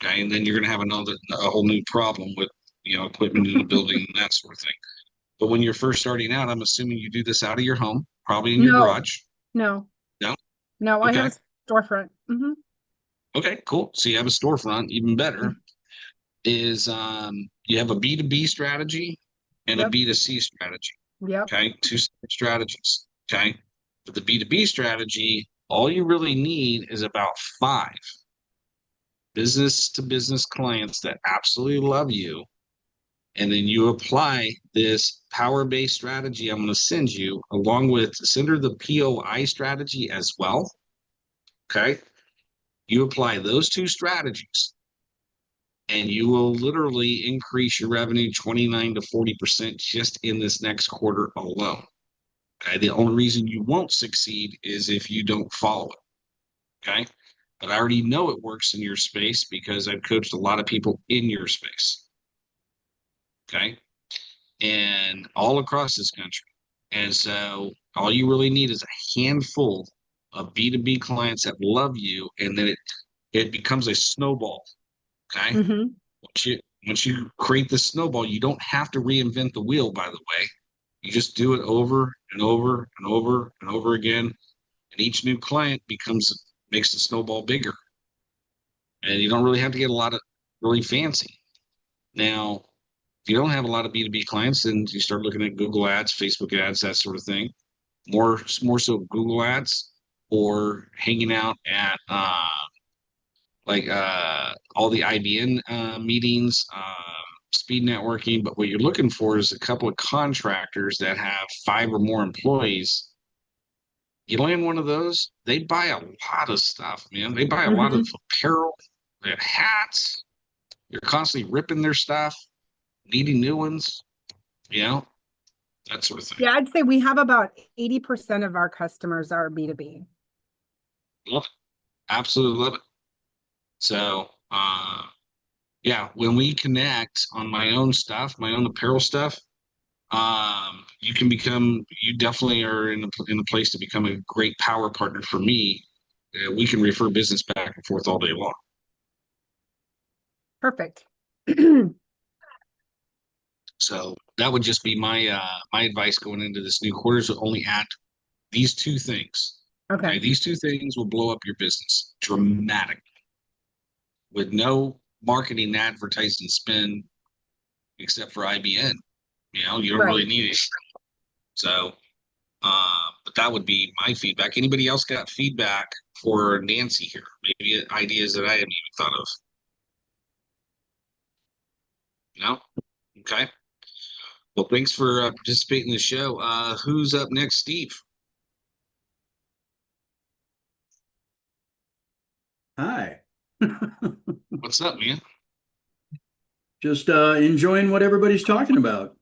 Okay, and then you're going to have a whole new problem with equipment in the building and that sort of thing. But when you're first starting out, I'm assuming you do this out of your home, probably in your garage. No. No. No, I Okay. have a storefront. Mm-hmm. Okay, cool. So you have a storefront. Even better is you have a B2B strategy and a Yep. B2C strategy. Yep. Okay, 2 separate strategies. Okay, but the B2B strategy, all you really need is about 5 business to business clients that absolutely love you. And then you apply this power-based strategy I'm going to send you, along with send her the POI strategy as well. Okay, you apply those 2 strategies, and you will literally increase your revenue 29 to 40% just in this next quarter alone. Okay, the only reason you won't succeed is if you don't follow it. Okay, but I already know it works in your space because I've coached a lot of people in your space. Okay, and all across this country. And so all you really need is a handful of B2B clients that love you, and then it becomes a snowball. Okay. Mm-hmm. Once you create the snowball, you don't have to reinvent the wheel, by the way. You just do it over and over and over and over again. And each new client makes the snowball bigger. And you don't really have to get a lot of really fancy. Now, if you don't have a lot of B2B clients, then you start looking at Google ads, Facebook ads, that sort of thing. More so Google ads, or hanging out at all the IBN meetings, speed networking. But what you're looking for is a couple of contractors that have 5 or more employees. You land one of those, they buy a lot of stuff, man. They buy a lot of apparel, they have hats. You're constantly ripping their stuff, needing new ones, you know, that sort of thing. Yeah, I'd say we have about 80% of our customers are B2B. Love it. Absolutely love it. So, yeah, when we connect on my own stuff, my own apparel stuff, you definitely are in a place to become a great power partner for me. We can refer business back and forth all day long. Perfect. So that would just be my advice going into this new quarter, is only add these 2 things. Okay. These 2 things will blow up your business dramatically with no marketing advertising spend except for IBN. You don't really need it. So, but that would be my feedback. Anybody else got feedback for Nancy here? Maybe ideas that I haven't even thought of. No? Okay. Well, thanks for participating in the show. Who's up next, Steve? Hi. What's up, man? Just enjoying what everybody's talking about.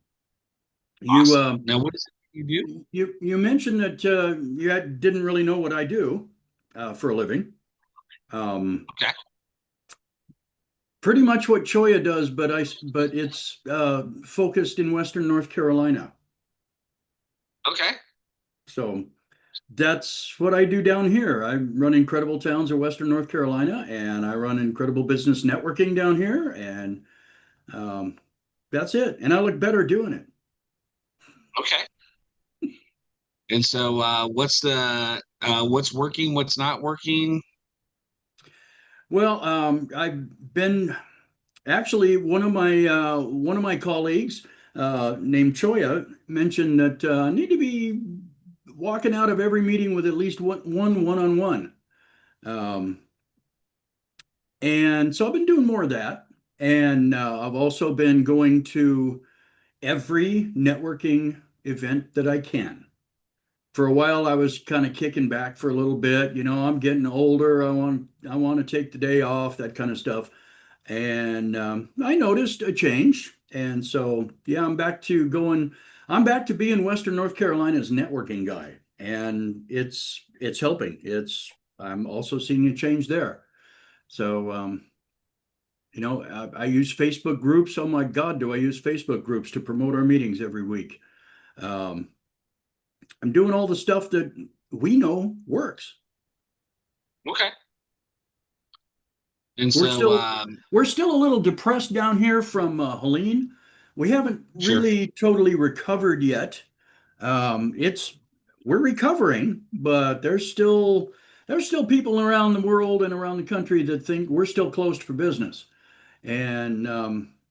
Awesome. Now, what is it you do? You mentioned that you didn't really know what I do for a living. Okay. Pretty much what Choya does, but it's focused in Western North Carolina. Okay. So that's what I do down here. I run Incredible Towns of Western North Carolina, and I run Incredible Business Networking down here, and that's it. And I look better doing it. Okay. And so, what's working? What's not working? Well, I've been actually one of my colleagues named Choya mentioned that I need to be walking out of every meeting with at least one-on-one. And so I've been doing more of that. And I've also been going to every networking event that I can. For a while, I was kind of kicking back for a little bit. I'm getting older. I want to take the day off, that kind of stuff. And I noticed a change. And so, yeah, I'm back to being Western North Carolina's networking guy. And it's helping. I'm also seeing a change there. So, I use Facebook groups. Oh my God, do I use Facebook groups to promote our meetings every week? I'm doing all the stuff that we know works. Okay. And we're still a little depressed down here from Helene. We haven't really totally recovered yet. We're recovering, but there's still people around the world and around the country that think we're still closed for business, and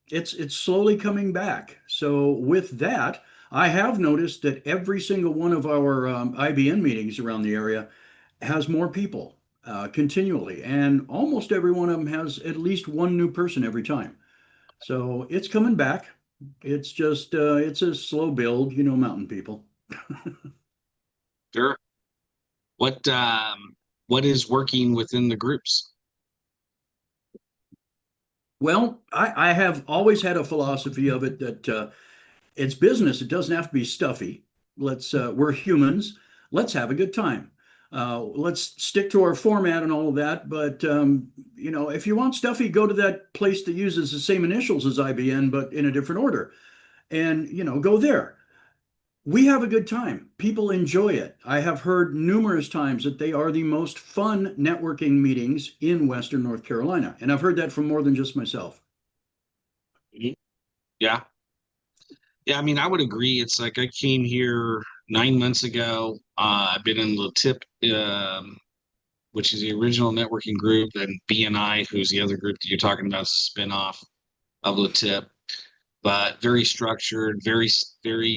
it's slowly coming back. So with that, I have noticed that every single one of our IBN meetings around the area has more people continually, and almost every one of them has at least one new person every time. So it's coming back. It's just it's a slow build, mountain people. Sure. What is working within the groups? Well, I have always had a philosophy of it that it's business. It doesn't have to be stuffy. We're humans. Let's have a good time. Let's stick to our format and all of that. But, if you want stuffy, go to that place that uses the same initials as IBN, but in a different order. And, go there. We have a good time. People enjoy it. I have heard numerous times that they are the most fun networking meetings in Western North Carolina. And I've heard that from more than just myself. Yeah. Yeah, I mean, I would agree. It's like I came here 9 months ago. I've been in the TIP, which is the original networking group, and BNI, who's the other group that you're talking about, is a spinoff. of the tip, but very structured, very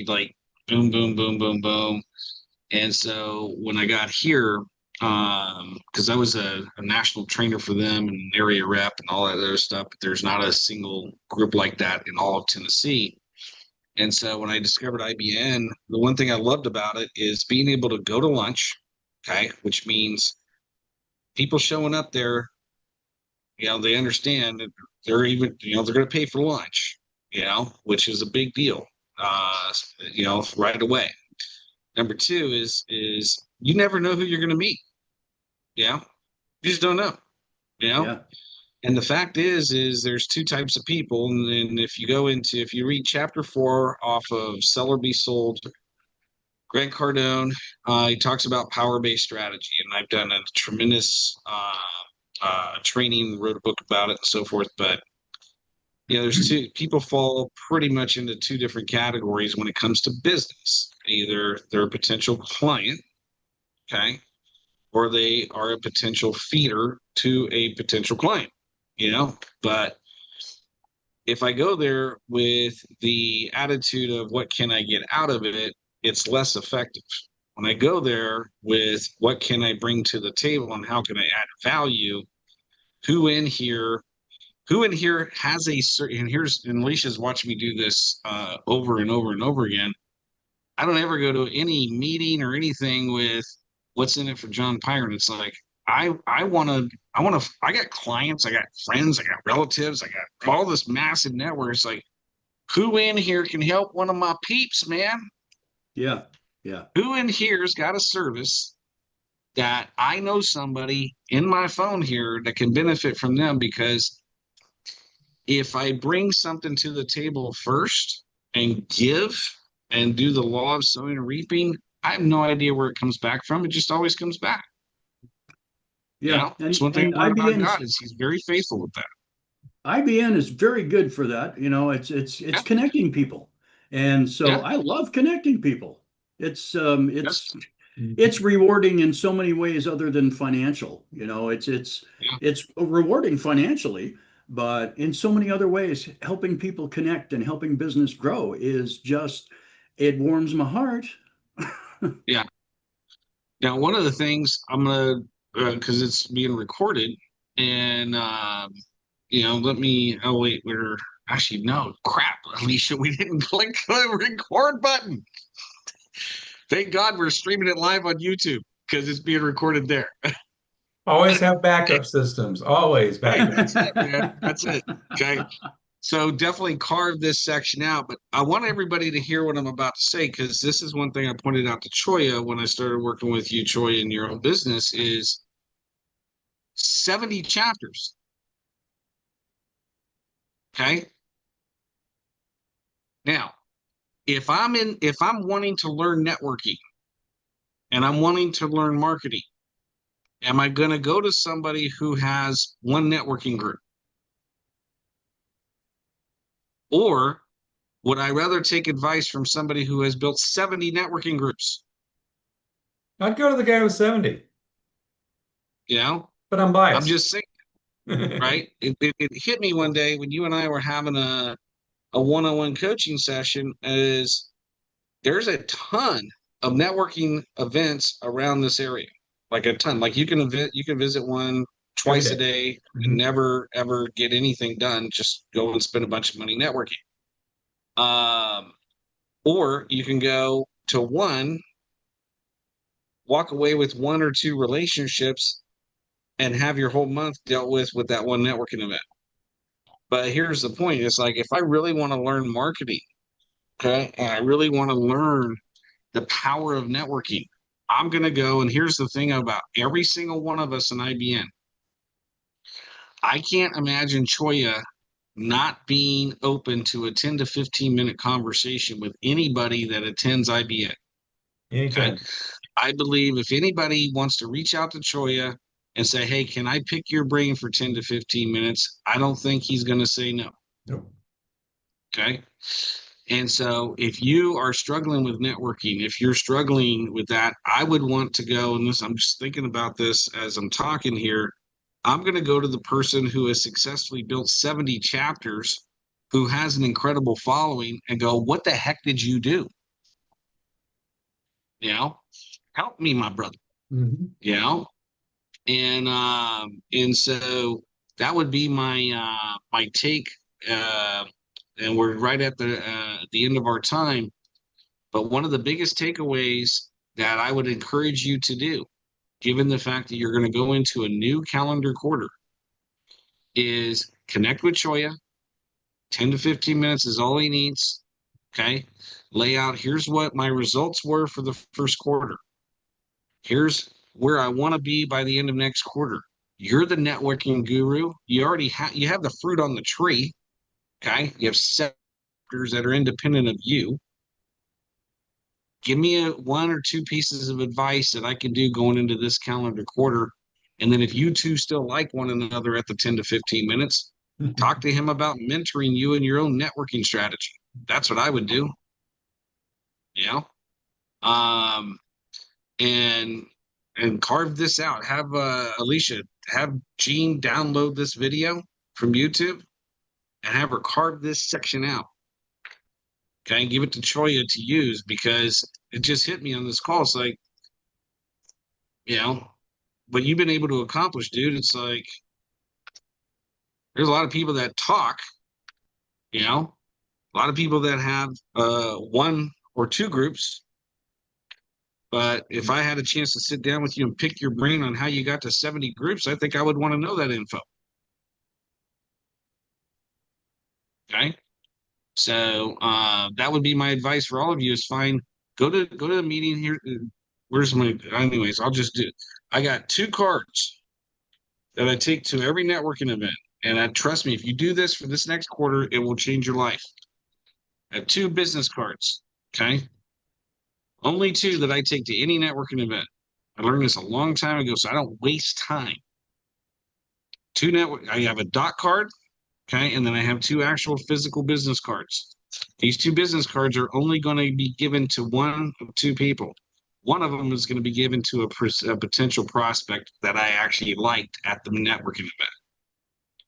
like boom, boom, boom, boom, boom. And so when I got here, because I was a national trainer for them and an area rep and all that other stuff, but there's not a single group like that in all of Tennessee. And so when I discovered IBN, the one thing I loved about it is being able to go to lunch, okay, which means people showing up there, they understand that they're even, they're going to pay for lunch, which is a big deal, right away. Number two is you never know who you're going to meet. You just don't know, Yeah. And the fact is there's two types of people. And if you read chapter 4 off of Seller Be Sold, Grant Cardone, he talks about power-based strategy. And I've done a tremendous training, wrote a book about it and so forth. But, there's two people fall pretty much into two different categories when it comes to business. Either they're a potential client, okay, or they are a potential feeder to a potential client, but if I go there with the attitude of what can I get out of it, it's less effective. When I go there with what can I bring to the table and how can I add value, who in here has a certain, and Alicia's watching me do this over and over and over again. I don't ever go to any meeting or anything with what's in it for John Pyron. It's like, I got clients, I got friends, I got relatives, I got all this massive network. It's like, who in here can help one of my peeps, man? Yeah. Yeah. Who in here's got a service that I know somebody in my phone here that can benefit from them? Because if I bring something to the table first and give and do the law of sowing and reaping, I have no idea where it comes back from. It just always comes back. Yeah. It's one thing I learned about God is he's very faithful with that. IBN is very good for that. It's connecting people. And so I love connecting people. It's rewarding in so many ways other than financial. It's rewarding financially, but in so many other ways, helping people connect and helping business grow is just, it warms my heart. Yeah. Now, one of the things I'm gonna, because it's being recorded, and we're actually, no, crap, Alicia, we didn't click the record button. Thank God we're streaming it live on YouTube because it's being recorded there. Always have backup systems. Always backup. That's it, man. That's it. Okay. So definitely carve this section out, but I want everybody to hear what I'm about to say, because this is one thing I pointed out to Choya when I started working with you, Choya, in your own business is 70 chapters. Okay. Now, if I'm wanting to learn networking and I'm wanting to learn marketing, am I going to go to somebody who has one networking group? Or would I rather take advice from somebody who has built 70 networking groups? I'd go to the guy with 70. But I'm biased. I'm just saying, right? It hit me one day when you and I were having a one-on-one coaching session, is there's a ton of networking events around this area. Like a ton. Like you can visit one twice a day and never ever get anything done. Just go and spend a bunch of money networking. Or you can go to one, walk away with one or two relationships, and have your whole month dealt with that one networking event. But here's the point. It's like, if I really want to learn marketing, okay, and I really want to learn the power of networking, I'm going to go, and here's the thing about every single one of us in IBN. I can't imagine Choya not being open to a 10 to 15 minute conversation with anybody that attends IBN. Anytime. Okay? I believe if anybody wants to reach out to Choya and say, hey, can I pick your brain for 10 to 15 minutes? I don't think he's going to say no. Nope. Okay. And so if you are struggling with networking, if you're struggling with that, I would want to go, and I'm just thinking about this as I'm talking here. I'm going to go to the person who has successfully built 70 chapters who has an incredible following and go, what the heck did you do? You know, help me, my brother, Mhm. you know? And so that would be my take. Uh, and we're right at the end of our time. But one of the biggest takeaways that I would encourage you to do, given the fact that you're going to go into a new calendar quarter, is connect with Choya. 10 to 15 minutes is all he needs. Okay. Lay out, here's what my results were for the first quarter. Here's where I want to be by the end of next quarter. You're the networking guru. You already have the fruit on the tree. Okay. You have sectors that are independent of you. Give me one or two pieces of advice that I can do going into this calendar quarter. And then if you two still like one another at the 10 to 15 minutes, talk to him about mentoring you in your own networking strategy. That's what I would do. You know? Um, and carve this out. Have Alicia, have Jean download this video from YouTube and have her carve this section out. Okay, and give it to Choya to use, because it just hit me on this call. It's like, you know, what you've been able to accomplish, dude. It's like there's a lot of people that talk, you know, a lot of people that have one or two groups. But if I had a chance to sit down with you and pick your brain on how you got to 70 groups, I think I would want to know that info. Okay. So that would be my advice for all of you, is go to the meeting here. Where's my, anyways, I'll just do, I got 2 cards that I take to every networking event. And trust me, if you do this for this next quarter, it will change your life. I have 2 business cards. Okay. Only 2 that I take to any networking event. I learned this a long time ago, so I don't waste time. 2 network, I have a dot card. Okay. And then I have 2 actual physical business cards. These 2 business cards are only going to be given to one of 2 people. One of them is going to be given to a potential prospect that I actually liked at the networking event.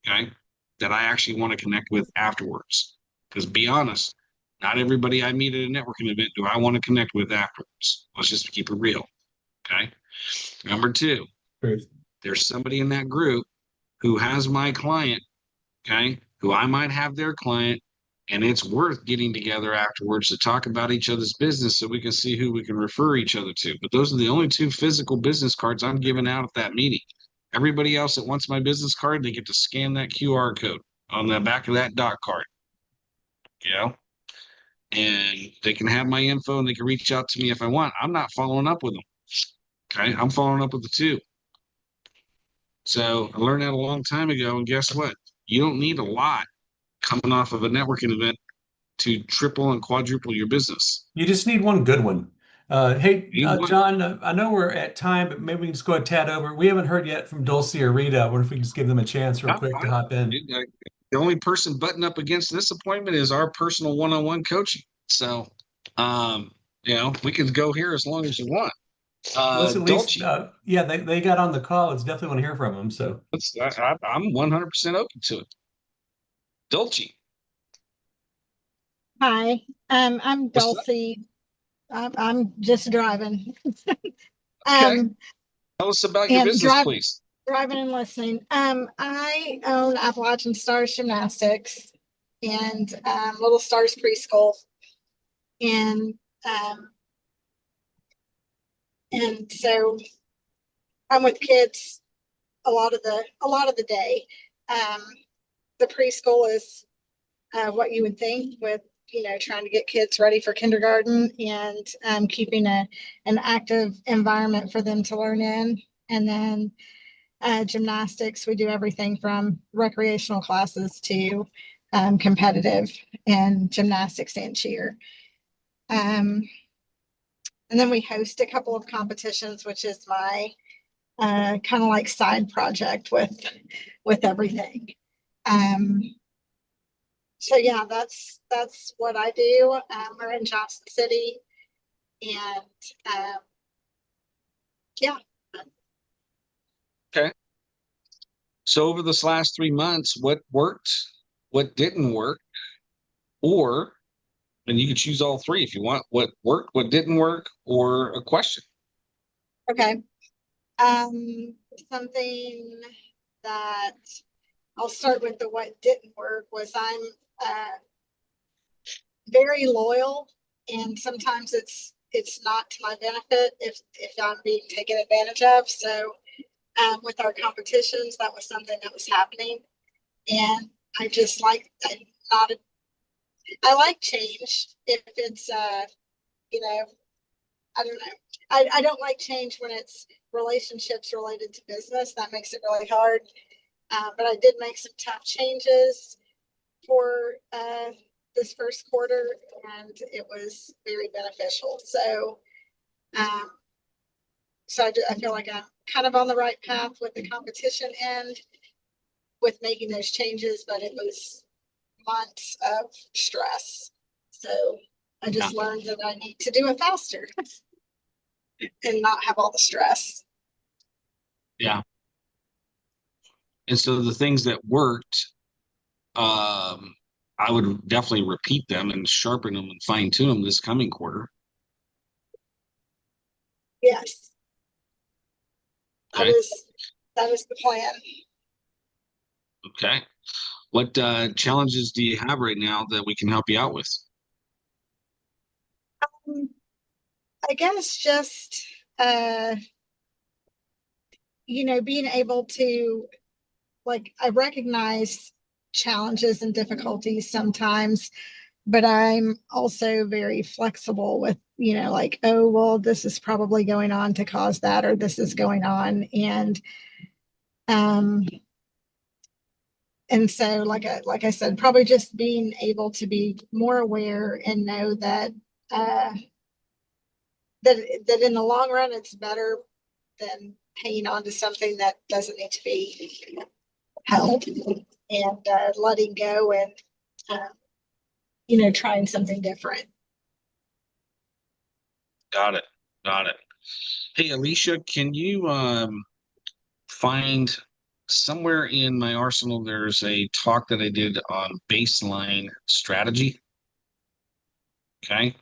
Okay. That I actually want to connect with afterwards. Because be honest, not everybody I meet at a networking event do I want to connect with afterwards. Let's just keep it real. Okay. Number 2, Truth. there's somebody in that group who has my client, okay, who I might have their client, and it's worth getting together afterwards to talk about each other's business so we can see who we can refer each other to. But those are the only 2 physical business cards I'm giving out at that meeting. Everybody else that wants my business card, they get to scan that QR code on the back of that dot card. You know? And they can have my info and they can reach out to me if I want. I'm not following up with them. Okay. I'm following up with the 2. So I learned that a long time ago. And guess what? You don't need a lot coming off of a networking event to triple and quadruple your business. You just need one good one. Hey, You need one. John, I know we're at time, but maybe we can just go a tad over. We haven't heard yet from Dulcie or Rita. I wonder if we can just give them a chance real quick to hop in. The only person butting up against this appointment is our personal one-on-one coaching. So, you know, we can go here as long as you want. Let's at least, Dulce, yeah, they got on the call. It's definitely want to hear from them. So I'm 100% open to it. Dulce. Hi, I'm What's up? Dulcie. I'm just driving. Okay. Tell us about your And business, please. driving and listening. I own Appalachian Stars Gymnastics and Little Stars Preschool, and so I'm with kids a lot of the day. The preschool is what you would think, with trying to get kids ready for kindergarten and keeping an active environment for them to learn in. And then gymnastics, we do everything from recreational classes to competitive and gymnastics and cheer. And then we host a couple of competitions, which is my kind of like side project with everything. So yeah, that's what I do. We're in Johnson City, and yeah. Okay. So over this last 3 months, what worked? What didn't work? or, and you can choose all three if you want, what worked, what didn't work, or a question. Okay. Something that I'll start with the what didn't work was I'm very loyal, and sometimes it's not to my benefit if I'm being taken advantage of. So with our competitions, that was something that was happening, and I just I like change if it's you know, I don't know. I don't like change when it's relationships related to business. That makes it really hard. But I did make some tough changes for this first quarter, and it was very beneficial. So, um, I feel like I'm kind of on the right path with the competition end with making those changes, but it was months of stress. So I just learned that I need to do it faster and not have all the stress. Yeah. And so the things that worked, I would definitely repeat them and sharpen them and fine tune them this coming quarter. Yes. Okay. That is the plan. Okay. What challenges do you have right now that we can help you out with? I guess just being able to, like, I recognize challenges and difficulties sometimes, but I'm also very flexible with, like, oh, well, this is probably going on to cause that, or this is going on. Um, and so like I said, probably just being able to be more aware and know that, that in the long run, it's better than hanging on to something that doesn't need to be held, and letting go, and trying something different. Got it. Got it. Hey, Alicia, can you find somewhere in my arsenal? There's a talk that I did on baseline strategy. Okay.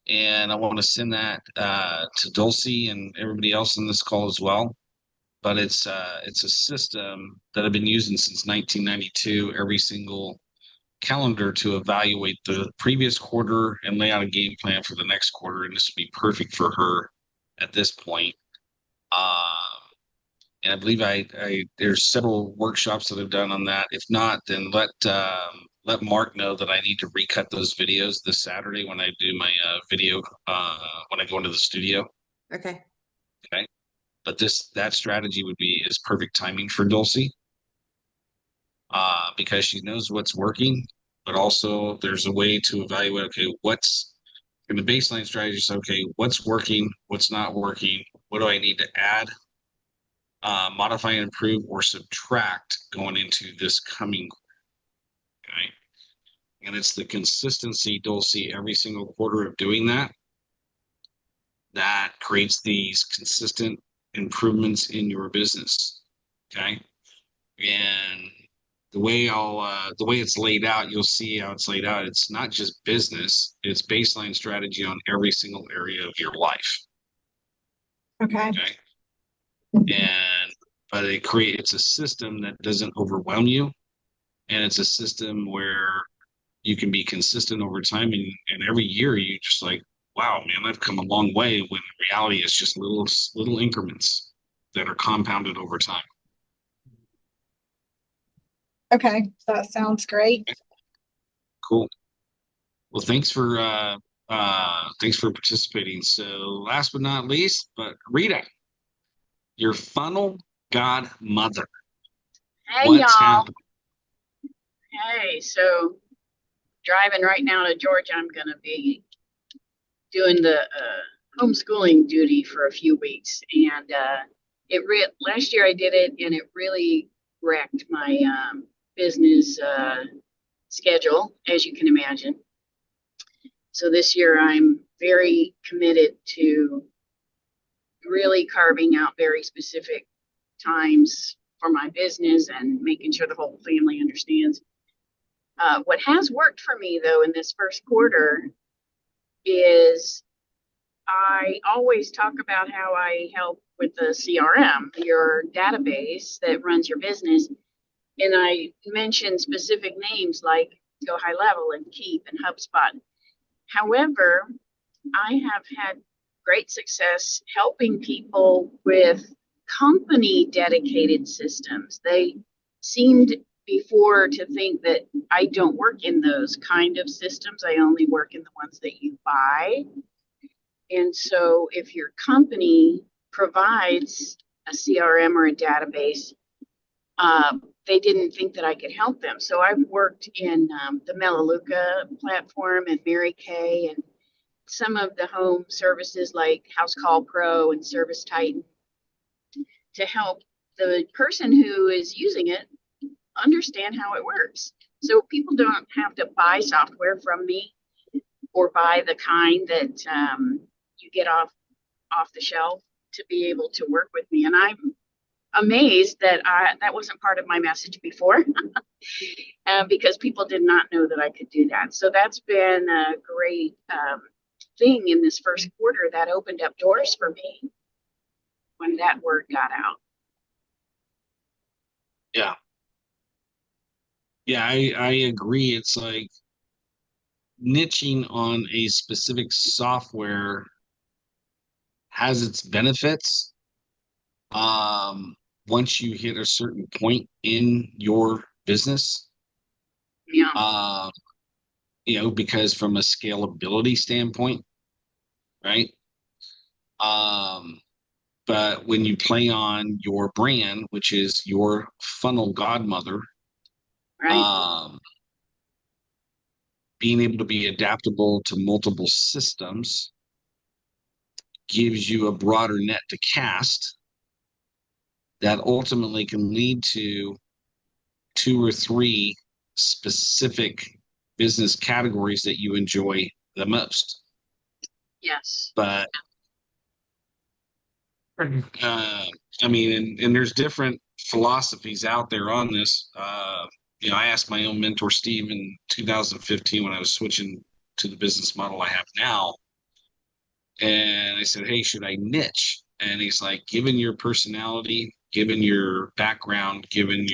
And I want to send that to Dulcie and everybody else in this call as well. But it's a system that I've been using since 1992, every single calendar, to evaluate the previous quarter and lay out a game plan for the next quarter. And this would be perfect for her at this point. And I believe there's several workshops that I've done on that. If not, then let Mark know that I need to recut those videos this Saturday when I do my video when I go into the studio. Okay. Okay. But that strategy is perfect timing for Dulcie. Because she knows what's working, but also there's a way to evaluate, okay, what's in the baseline strategy. So, okay, what's working, what's not working, what do I need to add, modify, improve, or subtract going into this coming quarter. Okay. And it's the consistency, Dulcie, every single quarter of doing that creates these consistent improvements in your business. Okay. And the way it's laid out, you'll see how it's laid out. It's not just business, it's baseline strategy on every single area of your life. Okay. Okay. But it's a system that doesn't overwhelm you. And it's a system where you can be consistent over time. And every year you just like, wow, man, I've come a long way, when in reality it's just little increments that are compounded over time. Okay. That sounds great. Cool. Well, thanks for participating. So last but not least, but Rita, your funnel godmother. Hey, What's y'all. happening? Hey, so driving right now to Georgia, I'm going to be doing the homeschooling duty for a few weeks. And last year I did it, and it really wrecked my business schedule, as you can imagine. So this year I'm very committed to really carving out very specific times for my business and making sure the whole family understands. What has worked for me though in this first quarter is I always talk about how I help with the CRM, your database that runs your business. And I mention specific names like Go High Level and Keep and HubSpot. However, I have had great success helping people with company dedicated systems. They seemed before to think that I don't work in those kind of systems. I only work in the ones that you buy. And so if your company provides a CRM or a database, they didn't think that I could help them. So I've worked in the Melaleuca platform and Mary Kay and some of the home services like House Call Pro and Service Titan to help the person who is using it understand how it works. So people don't have to buy software from me or buy the kind that you get off the shelf to be able to work with me. And I'm amazed that that wasn't part of my message before because people did not know that I could do that. So that's been a great thing in this first quarter that opened up doors for me when that word got out. Yeah. Yeah, I agree. It's like niching on a specific software has its benefits. Once you hit a certain point in your business, Yeah. Because from a scalability standpoint, right? But when you play on your brand, which is your funnel godmother, Right. being able to be adaptable to multiple systems gives you a broader net to cast that ultimately can lead to 2 or 3 specific business categories that you enjoy the most. Yes. But I mean, and there's different philosophies out there on this. I asked my own mentor, Steve, in 2015 when I was switching to the business model I have now. And I said, hey, should I niche? And he's like, given your personality, given your background, given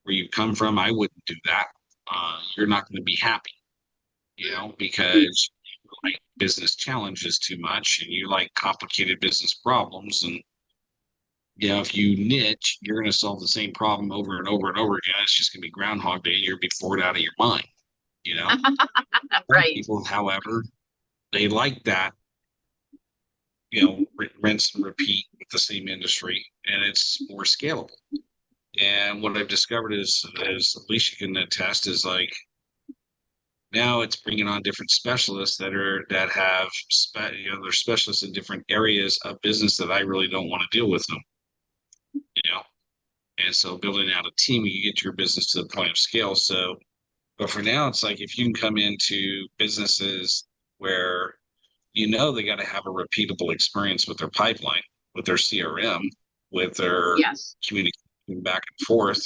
where you come from, I wouldn't do that. You're not going to be happy, because you like business challenges too much and you like complicated business problems. And if you niche, you're going to solve the same problem over and over and over again. It's just going to be Groundhog Day and you'll be bored out of your mind. Right. People, however, they like that, rinse and repeat with the same industry, and it's more scalable. And what I've discovered is, as Alicia can attest, is like now it's bringing on different specialists that have they're specialists in different areas of business that I really don't want to deal with them. And so building out a team, you get your business to the point of scale. So, but for now, it's like if you can come into businesses where they got to have a repeatable experience with their pipeline, with their CRM, with their Yes. communication back and forth,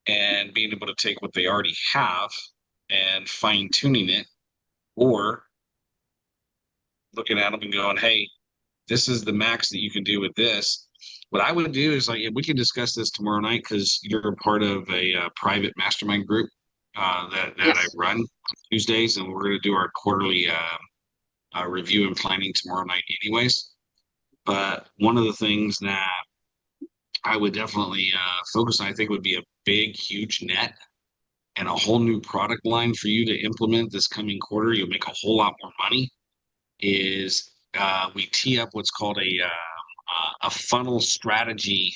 and being able to take what they already have and fine tuning it, or looking at them and going, hey, this is the max that you can do with this. What I would do is, like, we can discuss this tomorrow night because you're a part of a private mastermind group that Yes. I run on Tuesdays, and we're going to do our quarterly review and planning tomorrow night anyways. But one of the things that I would definitely focus on, I think, would be a big, huge net and a whole new product line for you to implement this coming quarter. You'll make a whole lot more money. Is we tee up what's called a funnel strategy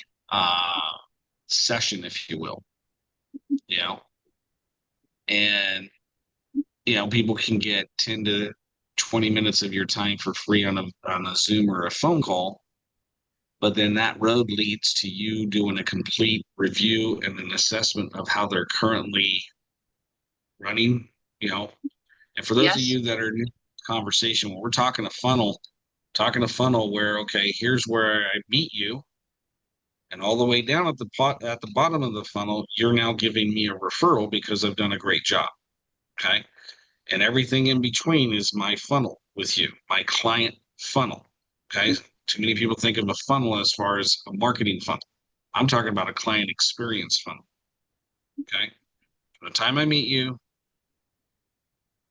session, if you will. And people can get 10 to 20 minutes of your time for free on a Zoom or a phone call. But then that road leads to you doing a complete review and an assessment of how they're currently running, And for those of Yes. you that are new to the conversation, when we're talking a funnel where, okay, here's where I meet you. And all the way down at the bottom of the funnel, you're now giving me a referral because I've done a great job. Okay. And everything in between is my funnel with you, my client funnel. Okay. Too many people think of a funnel as far as a marketing funnel. I'm talking about a client experience funnel. Okay. From the time I meet you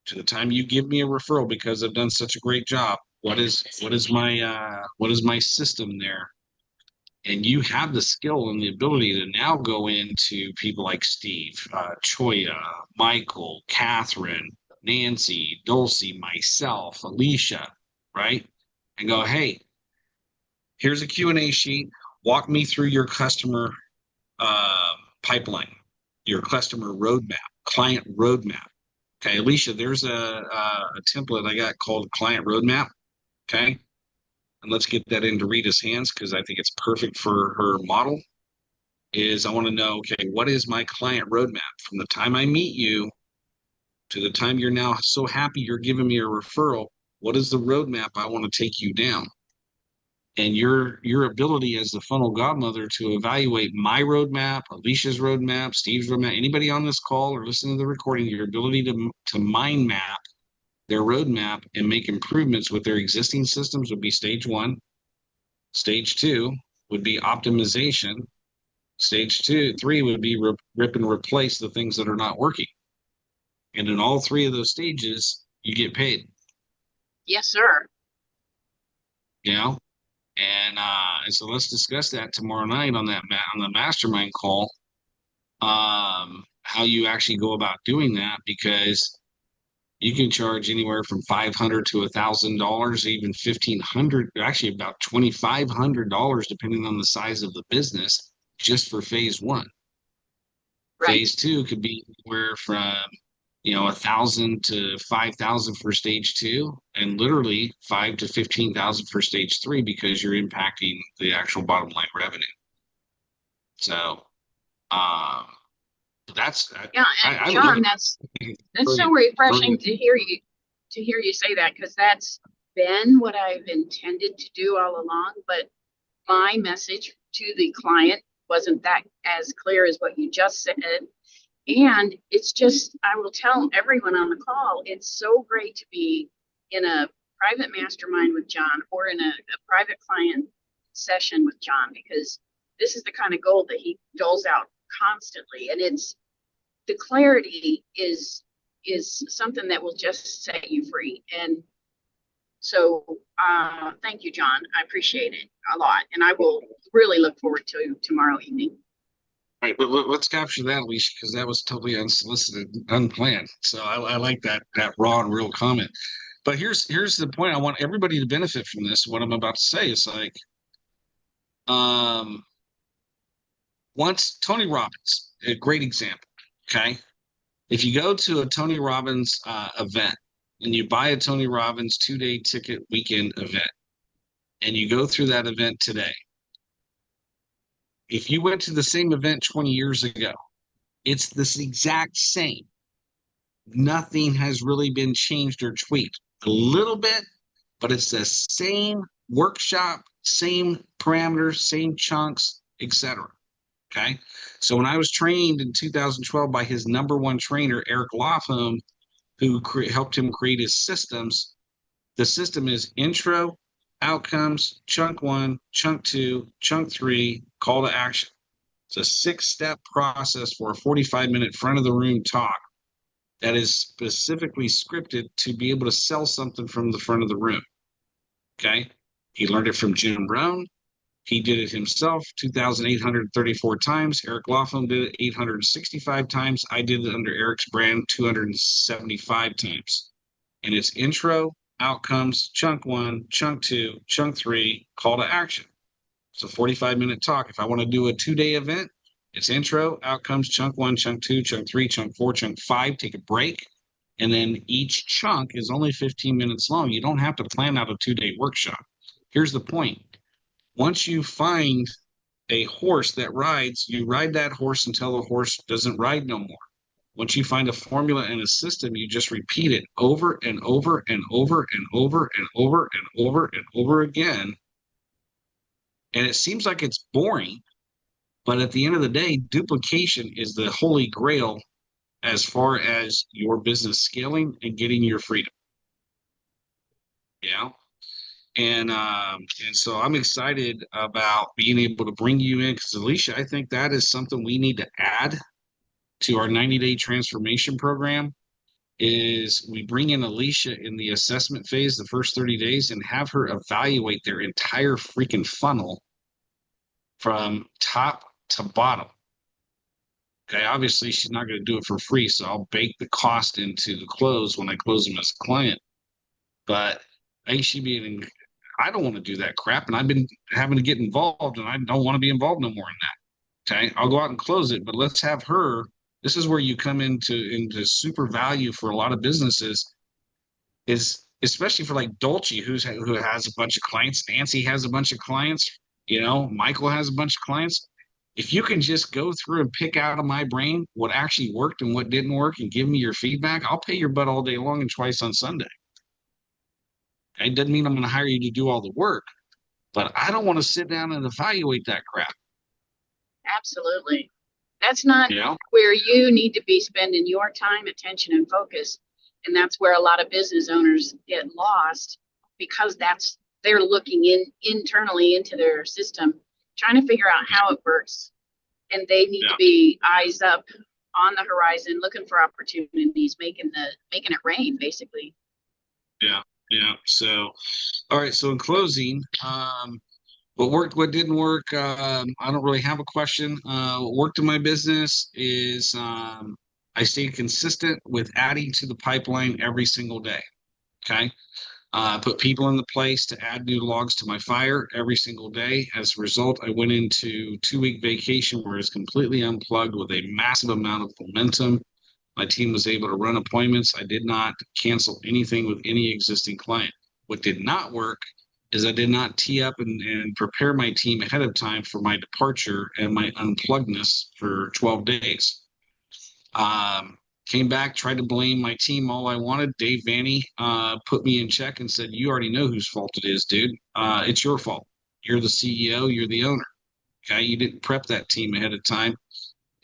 to the time you give me a referral because I've done such a great job, what is my system there? And you have the skill and the ability to now go into people like Steve, Choya, Michael, Catherine, Nancy, Dulcie, myself, Alicia, right? And go, hey, here's a Q&A sheet. Walk me through your customer pipeline, your customer roadmap, client roadmap. Okay, Alicia, there's a template I got called Client Roadmap. Okay. And let's get that into Rita's hands because I think it's perfect for her model. Is I want to know, okay, what is my client roadmap from the time I meet you to the time you're now so happy you're giving me a referral? What is the roadmap I want to take you down? And your ability as the funnel godmother to evaluate my roadmap, Alicia's roadmap, Steve's roadmap, anybody on this call or listen to the recording, your ability to mind map their roadmap and make improvements with their existing systems would be stage one. Stage two would be optimization. Stage three would be rip and replace the things that are not working. And in all three of those stages, you get paid. Yes, sir. You know, and so let's discuss that tomorrow night on that on the mastermind call. How you actually go about doing that, because you can charge anywhere from $500 to $1,000, even $1,500, actually about $2,500, depending on the size of the business, just for phase one. Right. Phase two could be anywhere from, 1,000 to 5,000 for stage two, and literally 5 to 15,000 for stage three, because you're impacting the actual bottom line revenue. So, that's Yeah, and I John, love that's so refreshing to hear you say that, because that's been what I've intended to do all along. But my message to the client wasn't that as clear as what you just said. And it's just, I will tell everyone on the call, it's so great to be in a private mastermind with John, or in a private client session with John, because this is the kind of gold that he doles out constantly. And it's, the clarity is something that will just set you free. And so thank you, John. I appreciate it a lot. And I will really look forward to tomorrow evening. All right, but let's capture that, Alicia, because that was totally unsolicited, unplanned. So I like that raw and real comment. But here's the point. I want everybody to benefit from this. What I'm about to say is like, once Tony Robbins, a great example. Okay, if you go to a Tony Robbins event and you buy a Tony Robbins 2-day ticket weekend event, and you go through that event today, if you went to the same event 20 years ago, it's this exact same. Nothing has really been changed or tweaked. A little bit, but it's the same workshop, same parameters, same chunks, etc. Okay. So when I was trained in 2012 by his number one trainer, Eric Lofholm, who helped him create his systems, the system is intro, outcomes, chunk one, chunk two, chunk three, call to action. It's a 6-step process for a 45-minute front of the room talk that is specifically scripted to be able to sell something from the front of the room. Okay. He learned it from Jim Rohn. He did it himself 2,834 times. Eric Lofholm did it 865 times. I did it under Eric's brand 275 times. And it's intro, outcomes, chunk one, chunk two, chunk three, call to action. It's a 45-minute talk. If I want to do a 2-day event, it's intro, outcomes, chunk one, chunk two, chunk three, chunk four, chunk five, take a break. And then each chunk is only 15 minutes long. You don't have to plan out a 2-day workshop. Here's the point. Once you find a horse that rides, you ride that horse until the horse doesn't ride no more. Once you find a formula and a system, you just repeat it over and over and over and over and over and over and over again. And it seems like it's boring, But at the end of the day, duplication is the holy grail as far as your business scaling and getting your freedom. Yeah. And so I'm excited about being able to bring you in, because Alicia, I think that is something we need to add to our 90-day transformation program. Is we bring in Alicia in the assessment phase, the first 30 days, and have her evaluate their entire freaking funnel from top to bottom. Okay, obviously she's not going to do it for free, so I'll bake the cost into the close when I close them as a client. But I think she'd be an, I don't want to do that crap, and I've been having to get involved, and I don't want to be involved no more in that. Okay, I'll go out and close it, but let's have her. This is where you come into super value for a lot of businesses, is especially for like Dolce, who has a bunch of clients. Nancy has a bunch of clients. You know, Michael has a bunch of clients. If you can just go through and pick out of my brain what actually worked and what didn't work and give me your feedback, I'll pay your butt all day long and twice on Sunday. It doesn't mean I'm going to hire you to do all the work, but I don't want to sit down and evaluate that crap. Absolutely. That's not You know? where you need to be spending your time, attention, and focus. And that's where a lot of business owners get lost, because they're looking internally into their system, trying to figure out how it works. And they need to be eyes up on the horizon, looking for opportunities, making it rain, basically. Yeah. So, all right. So in closing, what worked, what didn't work, I don't really have a question. What worked in my business is I stayed consistent with adding to the pipeline every single day. Okay. Put people in the place to add new logs to my fire every single day. As a result, I went into 2-week vacation where I was completely unplugged with a massive amount of momentum. My team was able to run appointments. I did not cancel anything with any existing client. What did not work is I did not tee up and prepare my team ahead of time for my departure and my unpluggedness for 12 days. Came back, tried to blame my team all I wanted. Dave Vanny put me in check and said, you already know whose fault it is, dude. It's your fault. You're the CEO, you're the owner. Okay, you didn't prep that team ahead of time.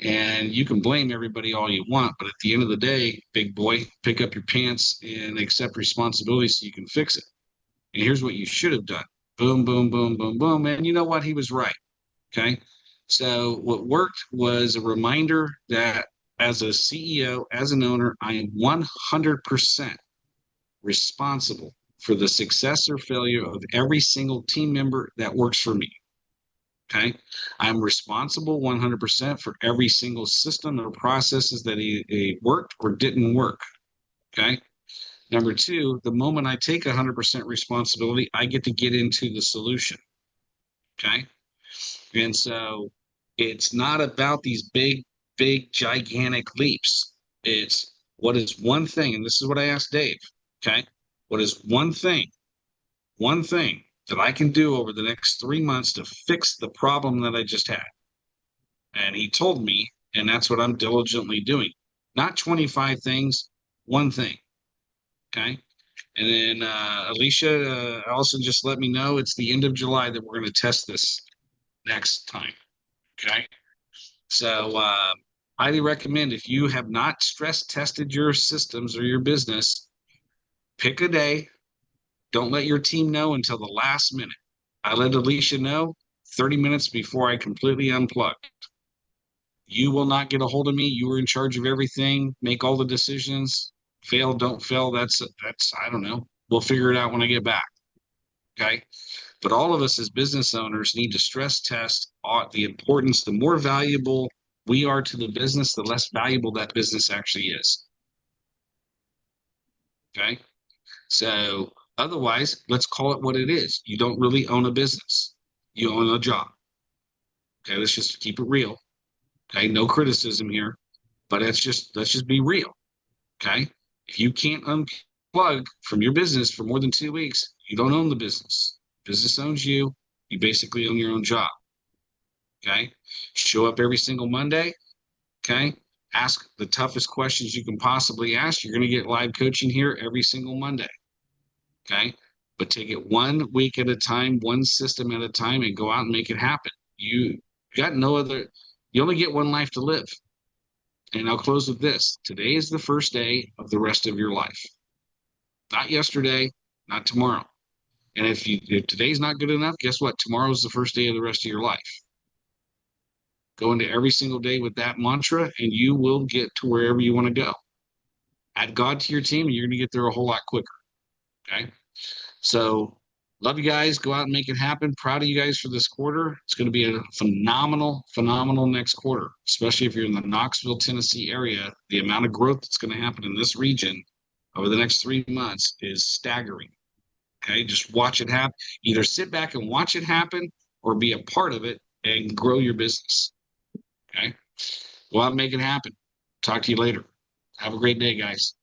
And you can blame everybody all you want, but at the end of the day, big boy, pick up your pants and accept responsibility so you can fix it. And here's what you should have done. Boom, boom, boom, boom, boom. And you know what? He was right. Okay. So what worked was a reminder that as a CEO, as an owner, I am 100% responsible for the success or failure of every single team member that works for me. Okay. I'm responsible 100% for every single system or processes that he worked or didn't work. Okay. Number two, the moment I take 100% responsibility, I get to get into the solution. Okay. And so it's not about these big, gigantic leaps. It's what is one thing, and this is what I asked Dave. Okay. What is one thing that I can do over the next 3 months to fix the problem that I just had? And he told me, and that's what I'm diligently doing. Not 25 things, one thing. Okay. And then Alicia, also just let me know it's the end of July that we're going to test this next time. Okay. So highly recommend, if you have not stress tested your systems or your business, pick a day. Don't let your team know until the last minute. I let Alicia know 30 minutes before I completely unplugged. You will not get a hold of me. You are in charge of everything. Make all the decisions. Fail, don't fail. That's I don't know. We'll figure it out when I get back. Okay. But all of us as business owners need to stress test the importance. The more valuable we are to the business, the less valuable that business actually is. Okay. So otherwise, let's call it what it is. You don't really own a business. You own a job. Okay. Let's just keep it real. Okay. No criticism here, but let's just be real. Okay. If you can't unplug from your business for more than 2 weeks, you don't own the business. Business owns you. You basically own your own job. Okay. Show up every single Monday. Okay. Ask the toughest questions you can possibly ask. You're going to get live coaching here every single Monday. Okay. But take it 1 week at a time, one system at a time, and go out and make it happen. You got no other, you only get one life to live. And I'll close with this. Today is the first day of the rest of your life. Not yesterday, not tomorrow. And if today's not good enough, guess what? Tomorrow's the first day of the rest of your life. Go into every single day with that mantra, and you will get to wherever you want to go. Add God to your team, and you're going to get there a whole lot quicker. Okay. So, love you guys. Go out and make it happen. Proud of you guys for this quarter. It's going to be a phenomenal, phenomenal next quarter, especially if you're in the Knoxville, Tennessee area. The amount of growth that's going to happen in this region over the next 3 months is staggering. Okay. Just watch it happen. Either sit back and watch it happen or be a part of it and grow your business. Okay. Go out and make it happen. Talk to you later. Have a great day, guys.